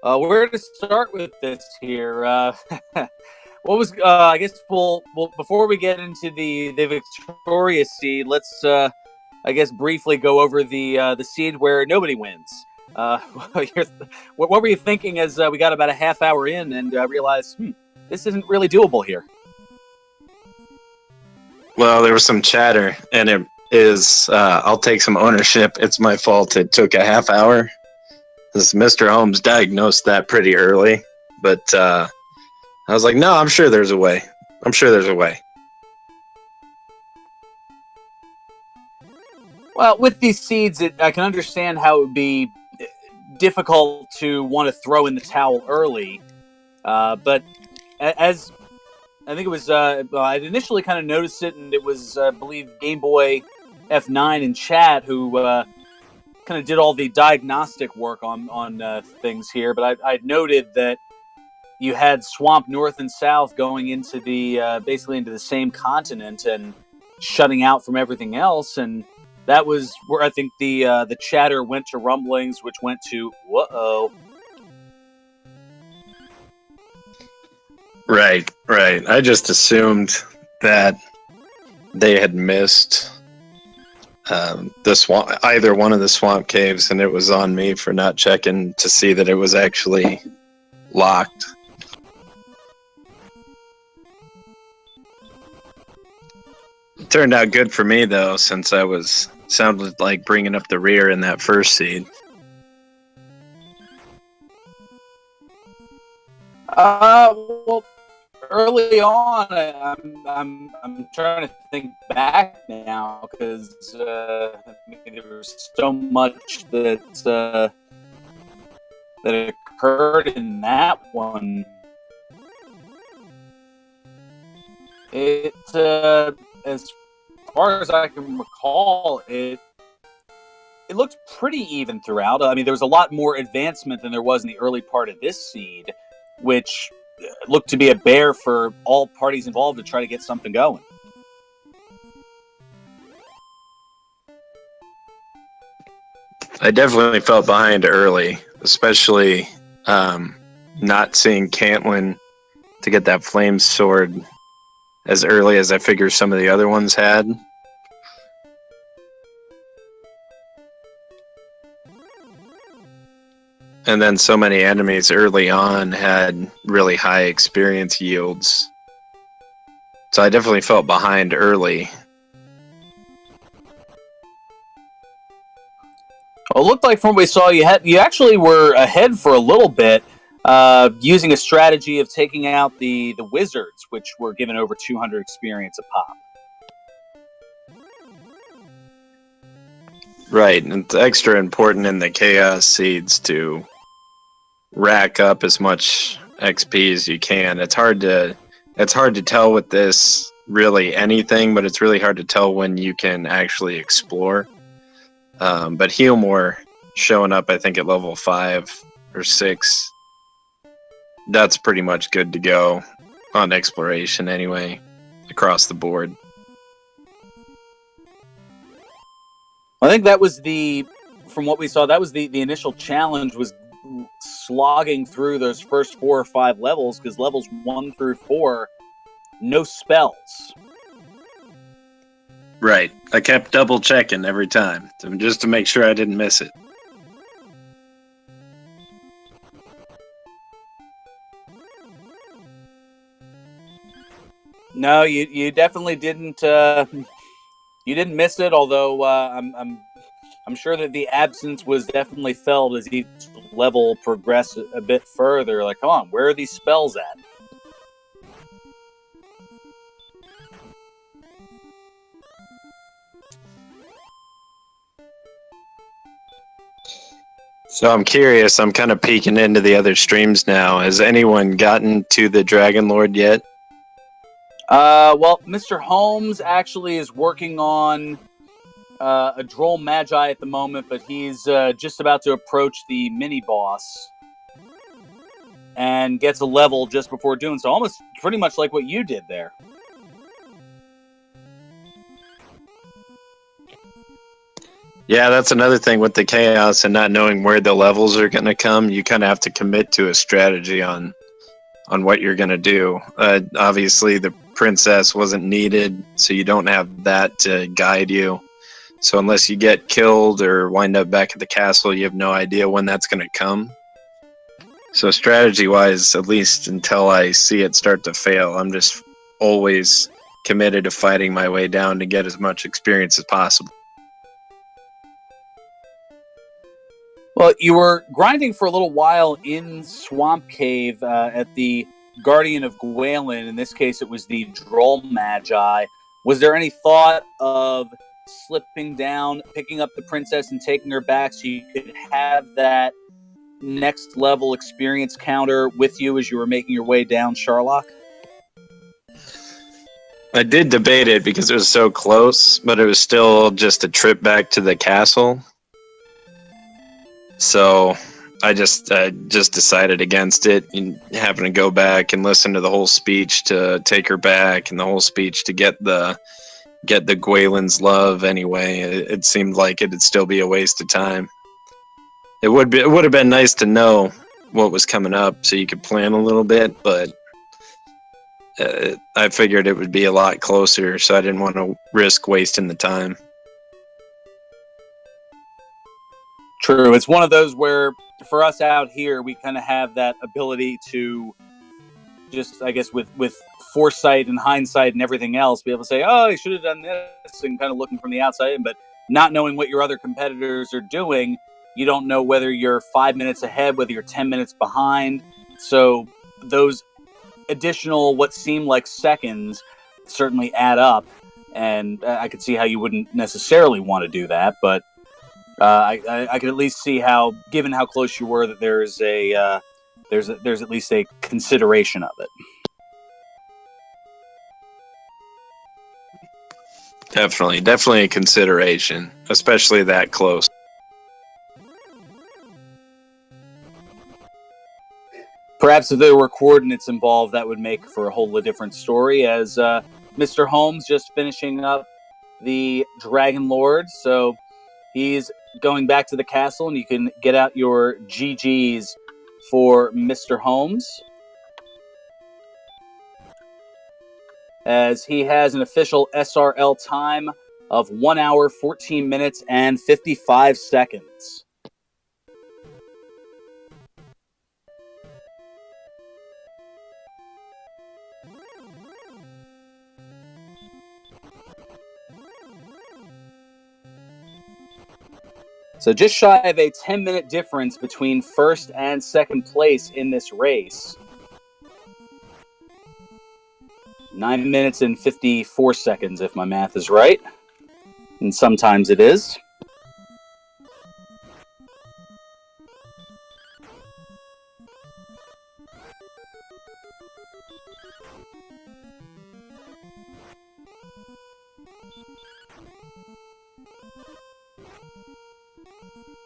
Where to start with this here? What was? I guess we'll before we get into the victorious seed, let's I guess briefly go over the seed where nobody wins. What were you thinking as we got about a half hour in and realized this isn't really doable here? Well, there was some chatter, and it is. I'll take some ownership. It's my fault. It took a half hour. This Mr. Holmes diagnosed that pretty early, but I was like, no, I'm sure there's a way. Well, with these seeds, I can understand how it would be difficult to want to throw in the towel early. But as I think it was, I'd initially kind of noticed it, and it was, I believe, Game Boy F9 in chat who kind of did all the diagnostic work on things here. But I noted that you had Swamp North and South going into the basically into the same continent and shutting out from everything else, and that was where I think the chatter went to rumblings, which went to whoa. Right. I just assumed that they had missed the swamp, either one of the swamp caves, and it was on me for not checking to see that it was actually locked. It turned out good for me though, since I sounded like bringing up the rear in that first seed. Well, early on, I'm trying to think back now because there was so much that occurred in that one. It as far as I can recall, it looked pretty even throughout. I mean, there was a lot more advancement than there was in the early part of this seed, which looked to be a bear for all parties involved to try to get something going. I definitely felt behind early, especially not seeing Cantwin to get that flame sword as early as I figured some of the other ones had. And then so many enemies early on had really high experience yields. So I definitely felt behind early. Well, it looked like from what we saw, you actually were ahead for a little bit. using a strategy of taking out the wizards, which were given over 200 experience a pop. Right, and it's extra important in the Chaos Seeds to rack up as much XP as you can. It's hard to tell with this really anything, but it's really hard to tell when you can actually explore. But Healmore showing up, I think, at level 5 or 6, that's pretty much good to go on exploration anyway, across the board. I think that was from what we saw, that was the initial challenge, was slogging through those first 4 or 5 levels, because levels 1 through 4, no spells. Right. I kept double checking every time just to make sure I didn't miss it. No, you definitely didn't. You didn't miss it. Although I'm sure that the absence was definitely felt as each level progressed a bit further. Like, come on, where are these spells at? So I'm curious, I'm kind of peeking into the other streams now. Has anyone gotten to the Dragon Lord yet? Well, Mr. Holmes actually is working on a Droll Magi at the moment, but he's just about to approach the mini-boss and gets a level just before doing so. Almost pretty much like what you did there. Yeah, that's another thing with the Chaos and not knowing where the levels are going to come. You kind of have to commit to a strategy on what you're going to do. Obviously, the Princess wasn't needed, so you don't have that to guide you. So unless you get killed or wind up back at the castle, you have no idea when that's going to come. So strategy-wise, at least until I see it start to fail, I'm just always committed to fighting my way down to get as much experience as possible. Well, you were grinding for a little while in Swamp Cave at the Guardian of Gwalen. In this case, it was the Droll Magi. Was there any thought of slipping down, picking up the princess and taking her back so you could have that next level experience counter with you as you were making your way down Sharlock? I did debate it because it was so close, but it was still just a trip back to the castle. So I just decided against it, and having to go back and listen to the whole speech to take her back, and the whole speech to get the Gwaelin's love. Anyway, it seemed like it'd still be a waste of time. It would have been nice to know what was coming up so you could plan a little bit, but I figured it would be a lot closer, so I didn't want to risk wasting the time. True. It's one of those where, for us out here, we kind of have that ability to just, I guess, with foresight and hindsight and everything else, be able to say, oh, you should have done this, and kind of looking from the outside in, but not knowing what your other competitors are doing, you don't know whether you're 5 minutes ahead, whether you're 10 minutes behind. So those additional, what seem like seconds, certainly add up, and I could see how you wouldn't necessarily want to do that, but I could at least see how, given how close you were, that there's at least a consideration of it. Definitely a consideration, especially that close. Perhaps if there were coordinates involved, that would make for a whole different story. As Mr. Holmes just finishing up the Dragon Lord, so he's going back to the castle, and you can get out your GGs for Mr. Holmes, as he has an official SRL time of 1 hour, 14 minutes, and 55 seconds. So just shy of a 10-minute difference between first and second place in this race. 9 minutes and 54 seconds, if my math is right. And sometimes it is.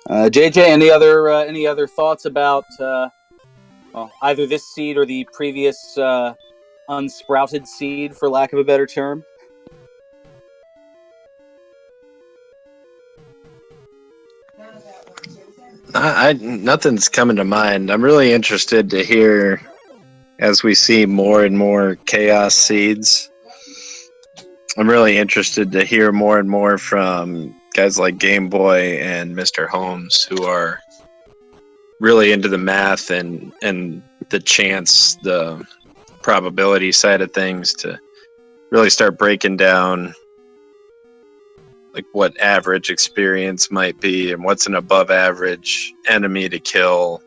JJ, any other thoughts about either this seed or the previous unsprouted seed, for lack of a better term? Nothing's coming to mind. I'm really interested to hear as we see more and more chaos seeds. I'm really interested to hear more and more from guys like Game Boy and Mr. Holmes, who are really into the math and the chance, the probability side of things, to really start breaking down like what average experience might be and what's an above average enemy to kill.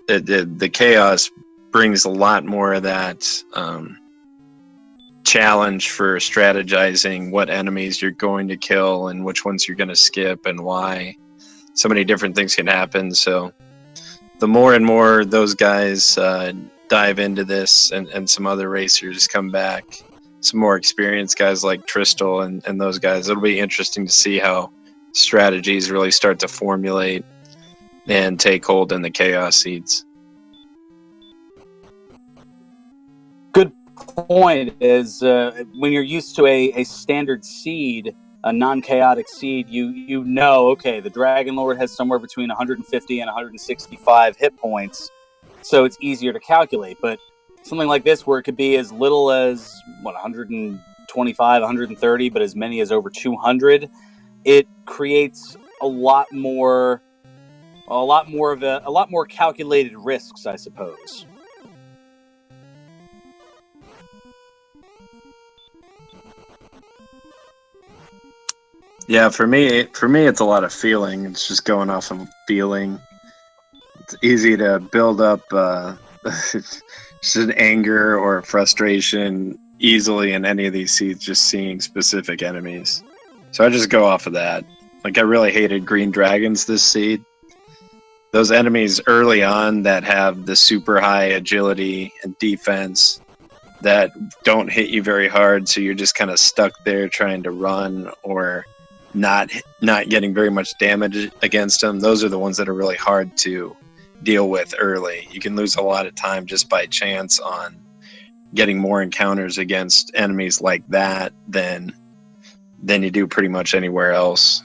The chaos brings a lot more of that challenge for strategizing what enemies you're going to kill and which ones you're going to skip and why. So many different things can happen. So the more and more those guys dive into this, and some other racers come back, some more experienced guys like Tristal and those guys, it'll be interesting to see how strategies really start to formulate and take hold in the chaos seeds. Good point. Is when you're used to a standard seed, a non-chaotic seed, you know, okay, the Dragon Lord has somewhere between 150 and 165 hit points, so it's easier to calculate. But something like this, where it could be as little as 125, 130, but as many as over 200, it creates a lot more calculated risks, I suppose. Yeah, for me, it's a lot of feeling. It's just going off of feeling. It's easy to build up just an anger or frustration easily in any of these seeds, just seeing specific enemies. So I just go off of that. Like, I really hated green dragons this seed. Those enemies early on that have the super high agility and defense that don't hit you very hard, so you're just kind of stuck there trying to run or not getting very much damage against them. Those are the ones that are really hard to deal with early. You can lose a lot of time just by chance on getting more encounters against enemies like that than you do pretty much anywhere else.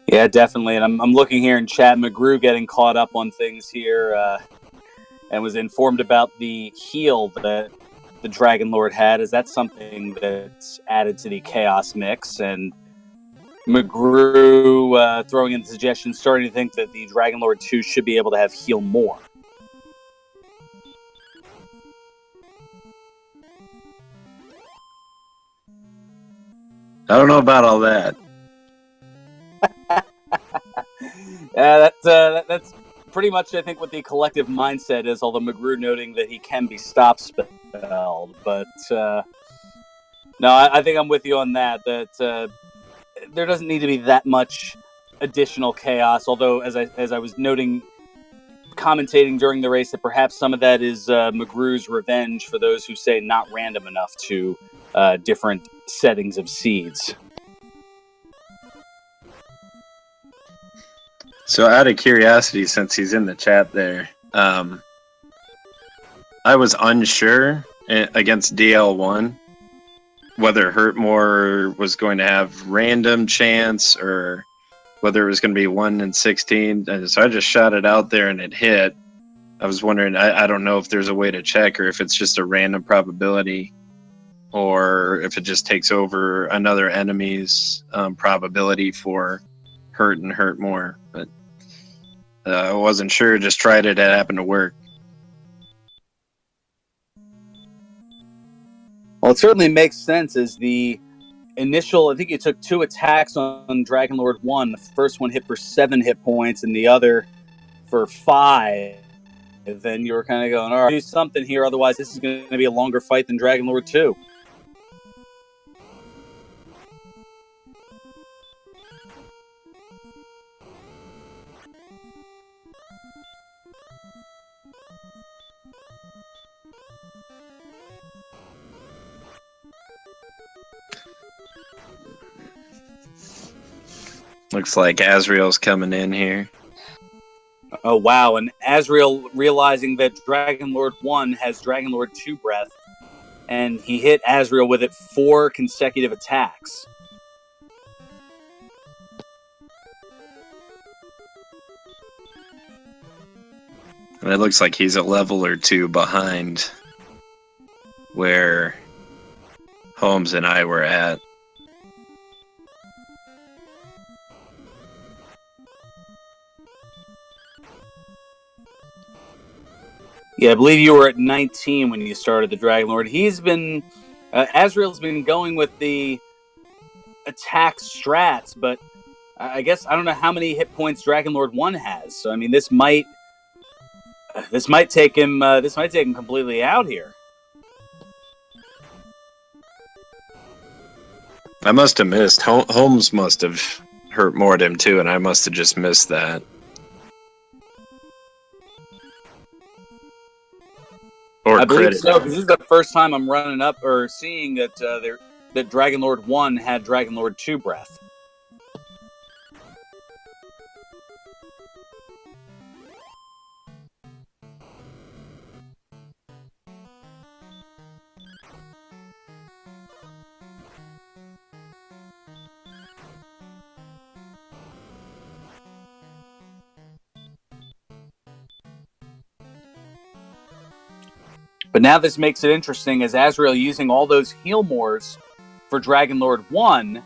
Yeah, definitely. And I'm looking here in chat, McGrew getting caught up on things here, and was informed about the heal that the Dragon Lord had. Is that something that's added to the Chaos mix? And McGrew throwing in the suggestion, starting to think that the Dragon Lord 2 should be able to have heal more. I don't know about all that. That's pretty much, I think, what the collective mindset is, although McGrew noting that he can be stop spelled. But no, I think I'm with you on that, there doesn't need to be that much additional chaos, although as I was noting, commentating during the race, that perhaps some of that is McGrew's revenge for those who say not random enough to different settings of seeds. So out of curiosity, since he's in the chat there, I was unsure against DL1 whether Hurtmore was going to have random chance or whether it was going to be 1 in 16. And so I just shot it out there and it hit. I was wondering, I don't know if there's a way to check or if it's just a random probability or if it just takes over another enemy's probability for hurt and hurt more. But I wasn't sure, just tried it, it happened to work. Well, it certainly makes sense as the initial, I think you took 2 attacks on Dragon Lord 1. The first one hit for 7 hit points and the other for 5. Then you were kind of going, all right, do something here. Otherwise, this is going to be a longer fight than Dragon Lord 2. Looks like Azrael's coming in here. Oh, wow. And Azrael, realizing that Dragon Lord 1 has Dragon Lord 2 breath, and he hit Azrael with it 4 consecutive attacks. And it looks like he's a level or 2 behind where Holmes and I were at. Yeah, I believe you were at 19 when you started the Dragon Lord. He's been... Azrael's been going with the attack strats, but I guess I don't know how many hit points Dragon Lord 1 has. So, I mean, this might take him completely out here. I must have missed. Holmes must have hurt more at him too, and I must have just missed that. Or I believe credit. so, because this is the first time I'm running up or seeing that that Dragon Lord 1 had Dragon Lord 2 breath. But now this makes it interesting as Azrael using all those heal mores for Dragon Lord 1,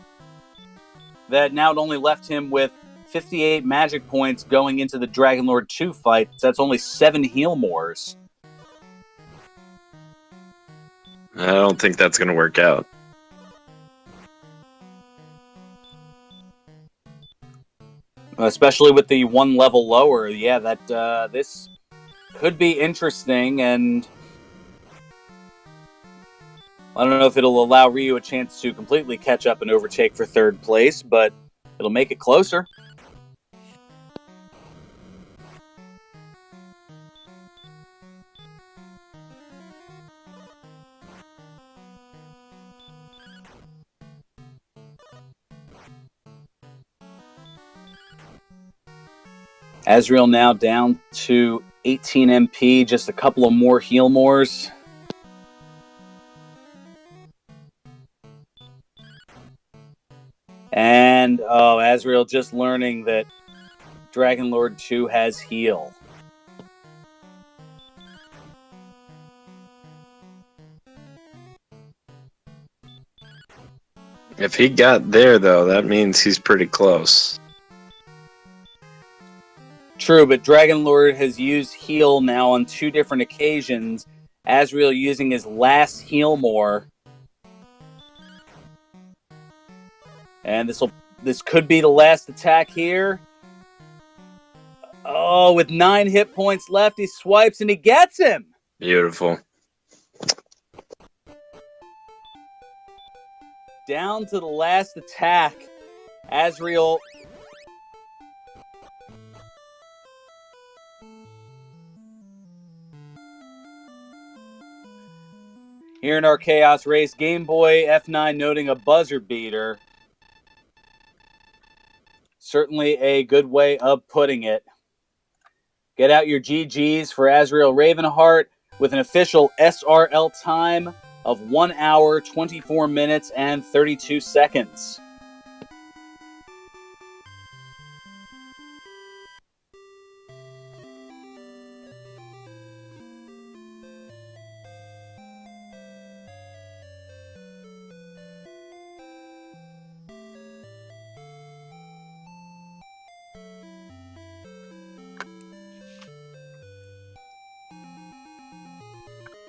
that now it only left him with 58 magic points going into the Dragon Lord 2 fight. So that's only 7 heal mores. I don't think that's going to work out. Especially with the 1 level lower. Yeah, that this could be interesting, and I don't know if it'll allow Ryu a chance to completely catch up and overtake for 3rd place, but it'll make it closer. Azrael now down to 18 MP, just a couple of more heal mores. And, Azrael just learning that Dragon Lord 2 has heal. If he got there, though, that means he's pretty close. True, but Dragon Lord has used heal now on 2 different occasions. Azrael using his last heal more. And this could be the last attack here. Oh, with 9 hit points left, he swipes and he gets him. Beautiful. Down to the last attack. Azrael. Here in our Chaos Race, Game Boy F9 noting a buzzer beater. Certainly a good way of putting it. Get out your GGs for Azrael Ravenheart with an official SRL time of 1 hour, 24 minutes, and 32 seconds.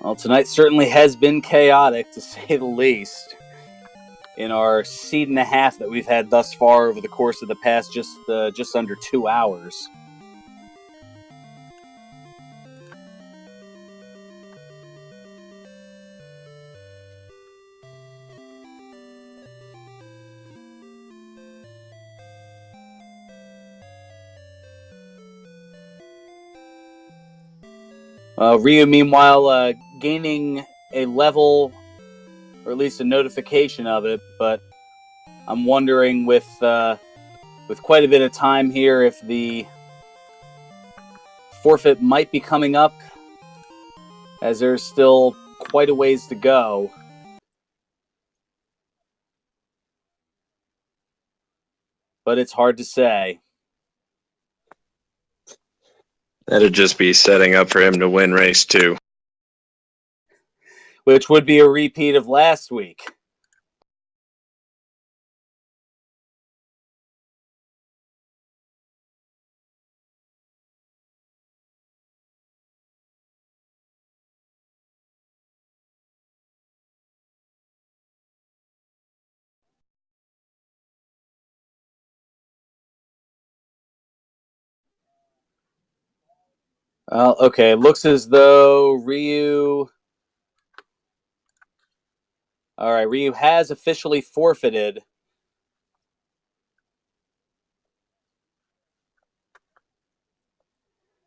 Well, tonight certainly has been chaotic, to say the least. in our seed and a half that we've had thus far over the course of the past just under 2 hours. Ryu, meanwhile, gaining a level, or at least a notification of it, but I'm wondering with quite a bit of time here if the forfeit might be coming up, as there's still quite a ways to go. But it's hard to say. That'd just be setting up for him to win race 2. Which would be a repeat of last week. Okay, looks as though Ryu... All right, Ryu has officially forfeited.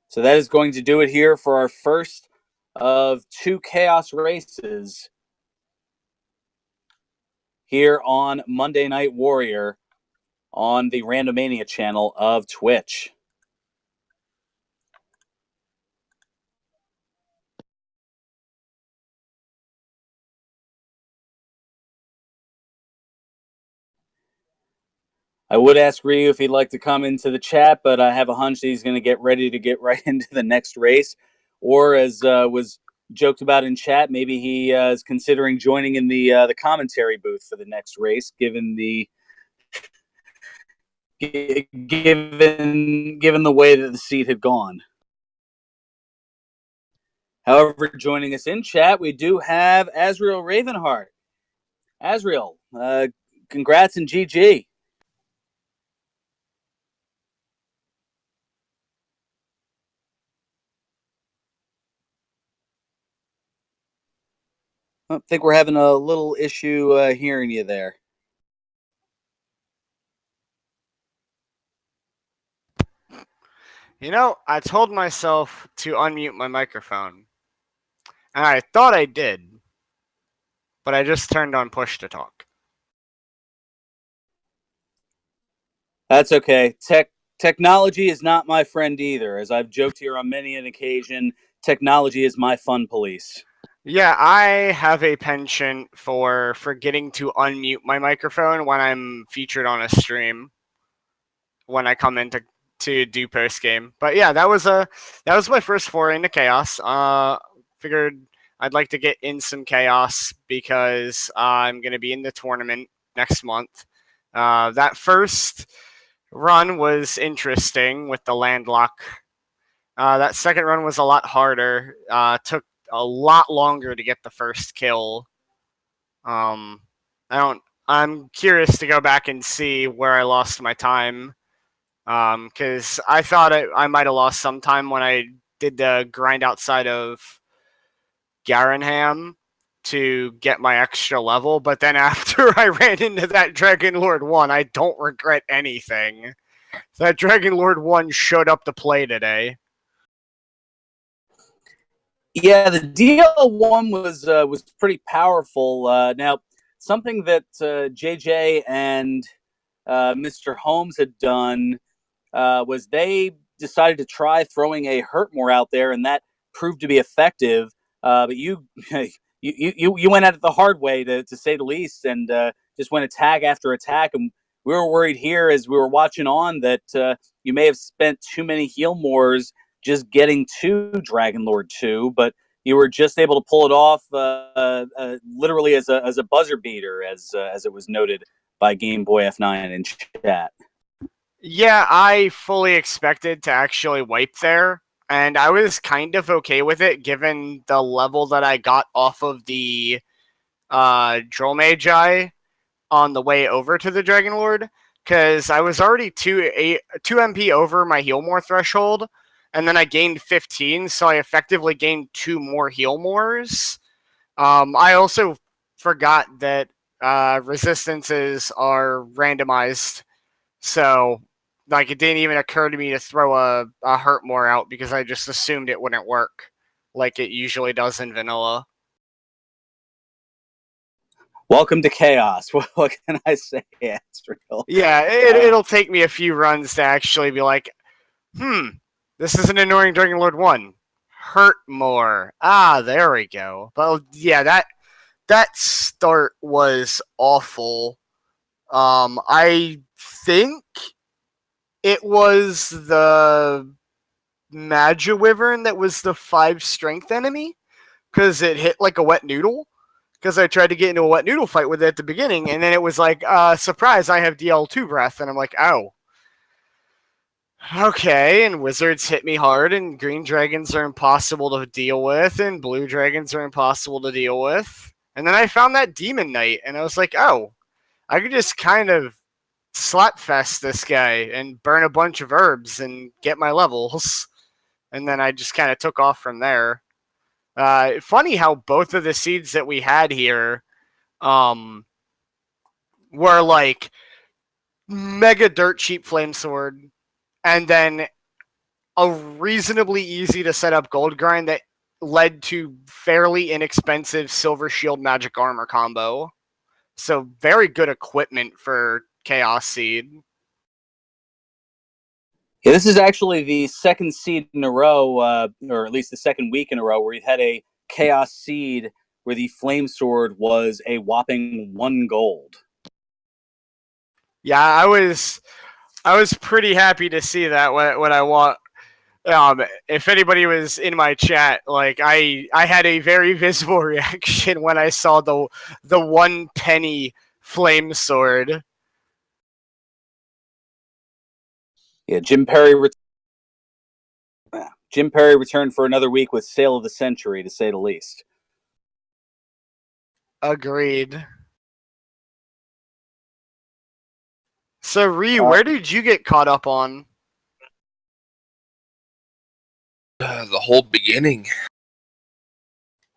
So that is going to do it here for our first of 2 Chaos races here on Monday Night Warrior on the Randomania channel of Twitch. I would ask Ryu if he'd like to come into the chat, but I have a hunch that he's going to get ready to get right into the next race. Or, as was joked about in chat, maybe he is considering joining in the commentary booth for the next race, given the way that the seat had gone. However, joining us in chat, we do have Azriel Ravenheart. Azriel, congrats and GG. I think we're having a little issue hearing you there. You know, I told myself to unmute my microphone, and I thought I did, but I just turned on push to talk. That's okay. Technology is not my friend either. As I've joked here on many an occasion, technology is my fun police. Yeah, I have a penchant for forgetting to unmute my microphone when I'm featured on a stream when I come in to do post game. But yeah, that was my first foray into chaos. Figured I'd like to get in some chaos because I'm gonna be in the tournament next month. That first run was interesting with the landlock. That second run was a lot harder. Took a lot longer to get the first kill. I'm curious to go back and see where I lost my time. Because I thought I might have lost some time when I did the grind outside of Garenham to get my extra level, but then after I ran into that Dragon Lord 1, I don't regret anything. That Dragon Lord 1 showed up to play today. Yeah, the DL1 was pretty powerful. Now, something that JJ and Mr. Holmes had done was they decided to try throwing a Hurtmore out there, and that proved to be effective. But you went at it the hard way, to say the least, and just went attack after attack. And we were worried here as we were watching on that you may have spent too many heal mores just getting to Dragon Lord 2, but you were just able to pull it off literally as a buzzer beater, as it was noted by Game Boy F9 in chat. Yeah, I fully expected to actually wipe there, and I was kind of okay with it given the level that I got off of the Droll Magi. on the way over to the Dragon Lord, because I was already 2 MP over my heal more threshold, and then I gained 15, so I effectively gained 2 more heal mores. I also forgot that resistances are randomized, so like it didn't even occur to me to throw a hurt more out because I just assumed it wouldn't work like it usually does in vanilla. Welcome to chaos. What can I say, Astral? Yeah, it'll take me a few runs to actually be like, this is an annoying Dragon Lord 1. Hurt more. Ah, there we go. But yeah, that start was awful. I think it was the Magi Wyvern that was the 5 strength enemy, because it hit like a wet noodle. Because I tried to get into a wet noodle fight with it at the beginning, and then it was like, surprise, I have DL2 breath, and I'm like, oh. Okay, and wizards hit me hard, and green dragons are impossible to deal with, and blue dragons are impossible to deal with. And then I found that demon knight, and I was like, oh, I could just kind of slapfest this guy and burn a bunch of herbs and get my levels. And then I just kind of took off from there. Funny how both of the seeds that we had here were like mega dirt cheap flame sword, and then a reasonably easy to set up gold grind that led to fairly inexpensive silver shield magic armor combo. So very good equipment for Chaos Seed. Yeah, this is actually the second seed in a row, or at least the second week in a row, where we've had a Chaos Seed where the Flame Sword was a whopping 1 gold. Yeah, I was pretty happy to see that when I want. If anybody was in my chat, like I had a very visible reaction when I saw the 1 penny flame sword. Yeah, Jim Perry returned for another week with Sale of the Century, to say the least. Agreed. So, Ree, where did you get caught up on? The whole beginning.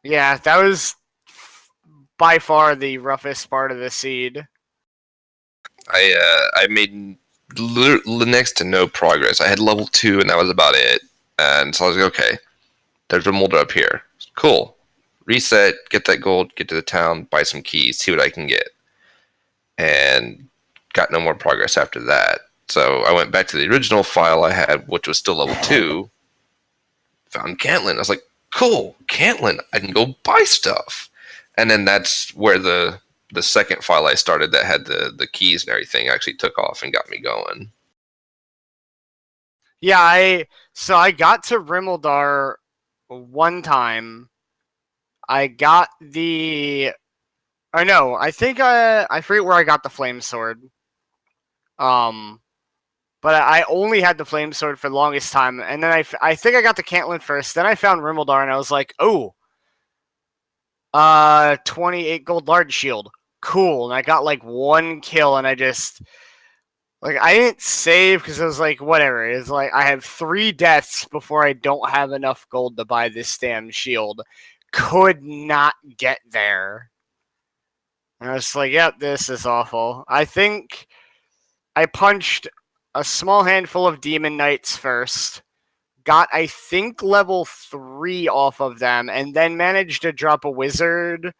Yeah, that was by far the roughest part of the seed. I made next to no progress. I had level 2, and that was about it. And so I was like, okay, there's a molder up here. Cool. Reset, get that gold, get to the town, buy some keys, see what I can get. And got no more progress after that. So I went back to the original file I had, which was still level 2. Found Cantlin. I was like, cool, Cantlin, I can go buy stuff. And then that's where the second file I started that had the keys and everything actually took off and got me going. Yeah, I got to Rimmildar one time. I got I think I forget where I got the flame sword. But I only had the flame sword for the longest time, and then I think I got the Cantlin first. Then I found Rimmildar, and I was like, oh, 28 gold large shield, cool. And I got like 1 kill, and I just like I didn't save because I was like, whatever. It's like I have 3 deaths before I don't have enough gold to buy this damn shield. Could not get there. And I was like, yep, this is awful. I think I punched a small handful of demon knights first, got I think level 3 off of them, and then managed to drop a wizard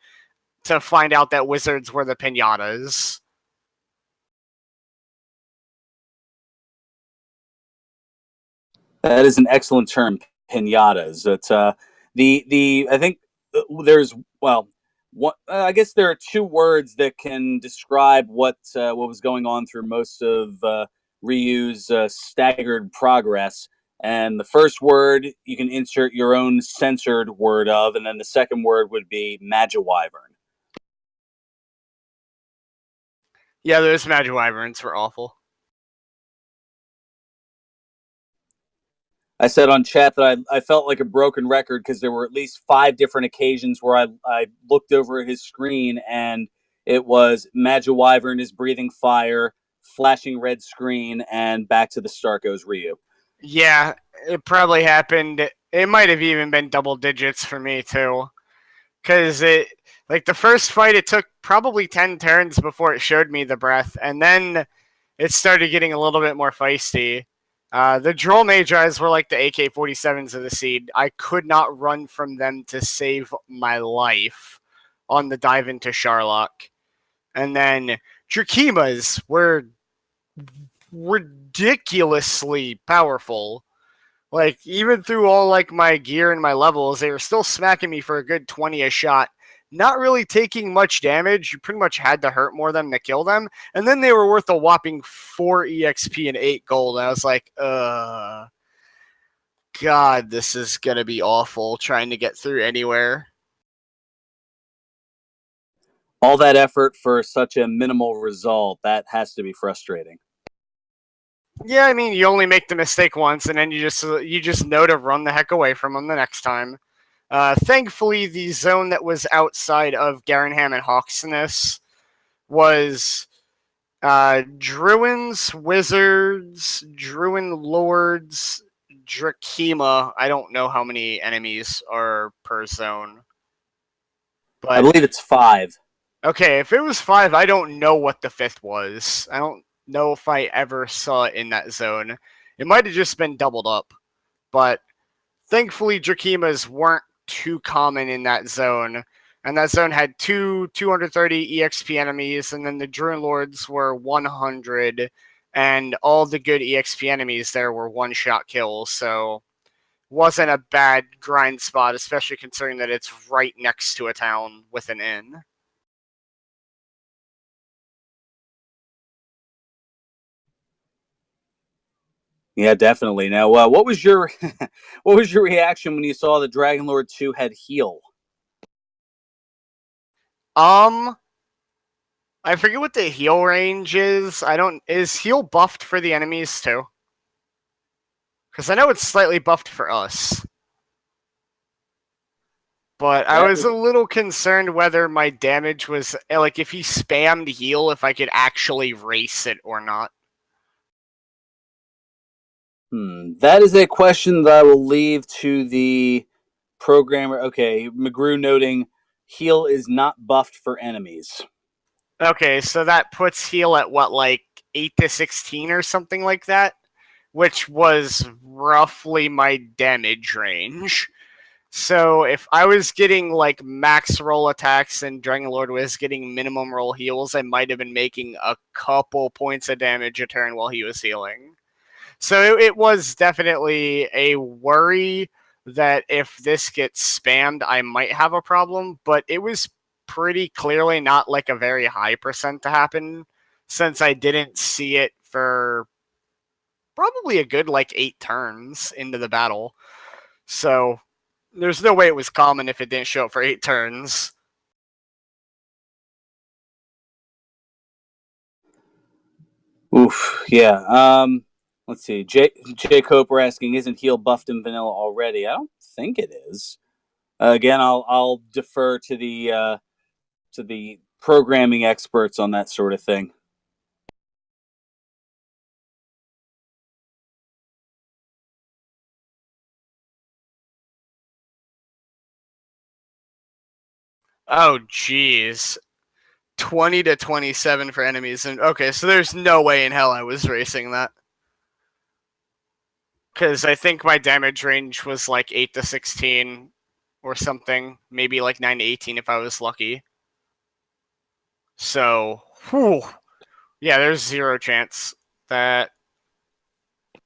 to find out that wizards were the pinatas. That is an excellent term, pinatas. It's the I think there's I guess there are 2 words that can describe what was going on through most of Ryu's staggered progress. And the first word you can insert your own censored word of, and then the second word would be Magi Wyvern. Yeah, those Magi Wyverns were awful. I said on chat that I felt like a broken record because there were at least 5 different occasions where I looked over at his screen and it was Magiwyvern is breathing fire, flashing red screen, and back to the start goes Ryu. Yeah, it probably happened. It might have even been double digits for me too, because like the first fight, it took probably 10 turns before it showed me the breath, and then it started getting a little bit more feisty. The Droll Magi's were like the AK-47s of the seed. I could not run from them to save my life on the dive into Sharlock. And then Drakimas were ridiculously powerful. Like, even through all like my gear and my levels, they were still smacking me for a good 20 a shot. Not really taking much damage. You pretty much had to hurt more than to kill them. And then they were worth a whopping 4 EXP and 8 gold. And I was like, God, this is gonna be awful trying to get through anywhere. All that effort for such a minimal result, that has to be frustrating. Yeah, I mean, you only make the mistake once, and then you just know to run the heck away from them the next time. Thankfully, the zone that was outside of Garenham and Hawksness was Druins, Wizards, Druin Lords, Drakima. I don't know how many enemies are per zone. But I believe it's 5. Okay, if it was 5, I don't know what the 5th was. I don't know if I ever saw it in that zone. It might have just been doubled up. But thankfully, Drakimas weren't too common in that zone. And that zone had 230 EXP enemies, and then the Druin Lords were 100, and all the good EXP enemies there were one-shot kills, so wasn't a bad grind spot, especially considering that it's right next to a town with an inn. Yeah, definitely. Now, what was your what was your reaction when you saw the Dragon Lord 2 had heal? I forget what the heal range is. Is heal buffed for the enemies too? Because I know it's slightly buffed for us. But I was a little concerned whether my damage was like if he spammed heal, if I could actually race it or not. That is a question that I will leave to the programmer. Okay, McGrew noting heal is not buffed for enemies. Okay, so that puts heal at what, like 8 to 16 or something like that, which was roughly my damage range. So if I was getting like max roll attacks and Dragon Lord was getting minimum roll heals, I might have been making a couple points of damage a turn while he was healing. So it was definitely a worry that if this gets spammed, I might have a problem, but it was pretty clearly not like a very high percent to happen since I didn't see it for probably a good like 8 turns into the battle. So there's no way it was common if it didn't show up for 8 turns. Oof, yeah. Let's see. J Coper asking, isn't heal buffed in vanilla already? I don't think it is. Again, I'll defer to the programming experts on that sort of thing. Oh jeez. 20 to 27 for enemies, and okay, so there's no way in hell I was racing that. Because I think my damage range was like 8 to 16 or something, maybe like 9 to 18 if I was lucky. So, whew, yeah, there's zero chance that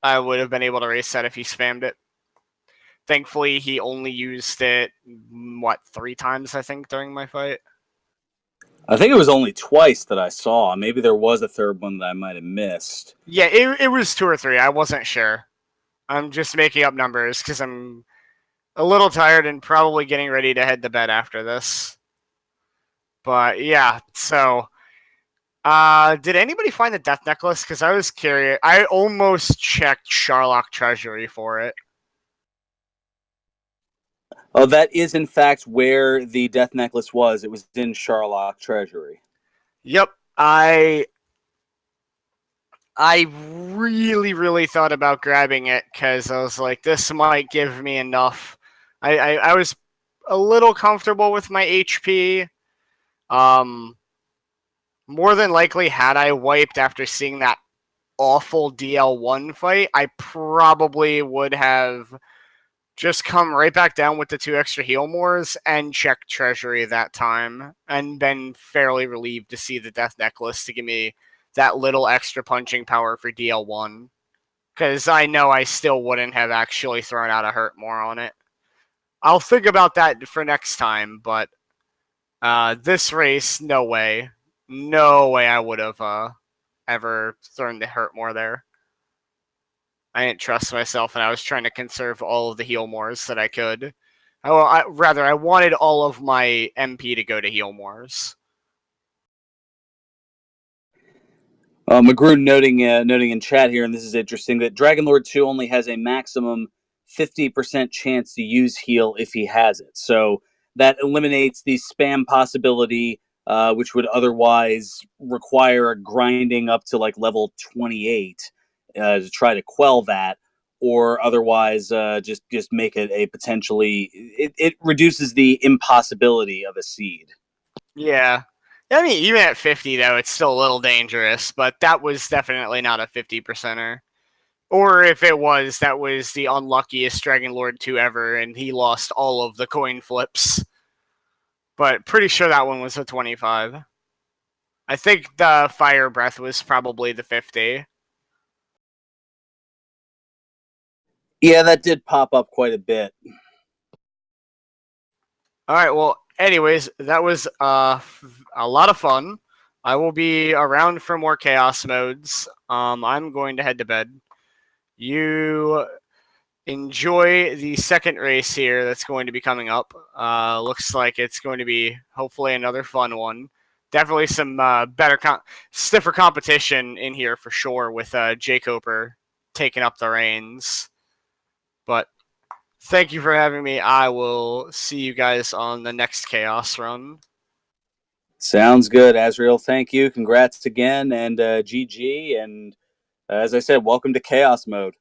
I would have been able to race that if he spammed it. Thankfully, he only used it, 3 times, I think, during my fight? I think it was only twice that I saw. Maybe there was a third one that I might have missed. Yeah, it was 2 or 3. I wasn't sure. I'm just making up numbers because I'm a little tired and probably getting ready to head to bed after this. But yeah, so did anybody find the death necklace? Because I was curious. I almost checked Sharlock Treasury for it. Oh, that is in fact where the death necklace was. It was in Sharlock Treasury. Yep, I really thought about grabbing it because I was like, this might give me enough. I was a little comfortable with my HP. More than likely, had I wiped after seeing that awful DL1 fight, I probably would have just come right back down with the 2 extra heal mores and checked Treasury that time, and been fairly relieved to see the Death Necklace to give me that little extra punching power for DL1. Because I know I still wouldn't have actually thrown out a hurt more on it. I'll think about that for next time, but this race, no way. No way I would have ever thrown the hurt more there. I didn't trust myself, and I was trying to conserve all of the heal mores that I could. I wanted all of my MP to go to heal mores. McGrew noting in chat here, and this is interesting, that Dragon Lord 2 only has a maximum 50% chance to use heal if he has it. So that eliminates the spam possibility, which would otherwise require a grinding up to like level 28 to try to quell that, or otherwise just make it a potentially... It reduces the impossibility of a seed. Yeah. I mean, even at 50, though, it's still a little dangerous, but that was definitely not a 50%er. Or if it was, that was the unluckiest Dragon Lord 2 ever, and he lost all of the coin flips. But pretty sure that one was a 25. I think the Fire Breath was probably the 50. Yeah, that did pop up quite a bit. All right, well, anyways, that was a lot of fun. I will be around for more Chaos modes. I'm going to head to bed. You enjoy the second race here that's going to be coming up. Looks like it's going to be hopefully another fun one. Definitely some stiffer competition in here for sure, with Jay Coper taking up the reins. But thank you for having me. I will see you guys on the next Chaos run. Sounds good, Azrael. Thank you. Congrats again, and GG. And as I said, welcome to Chaos Mode.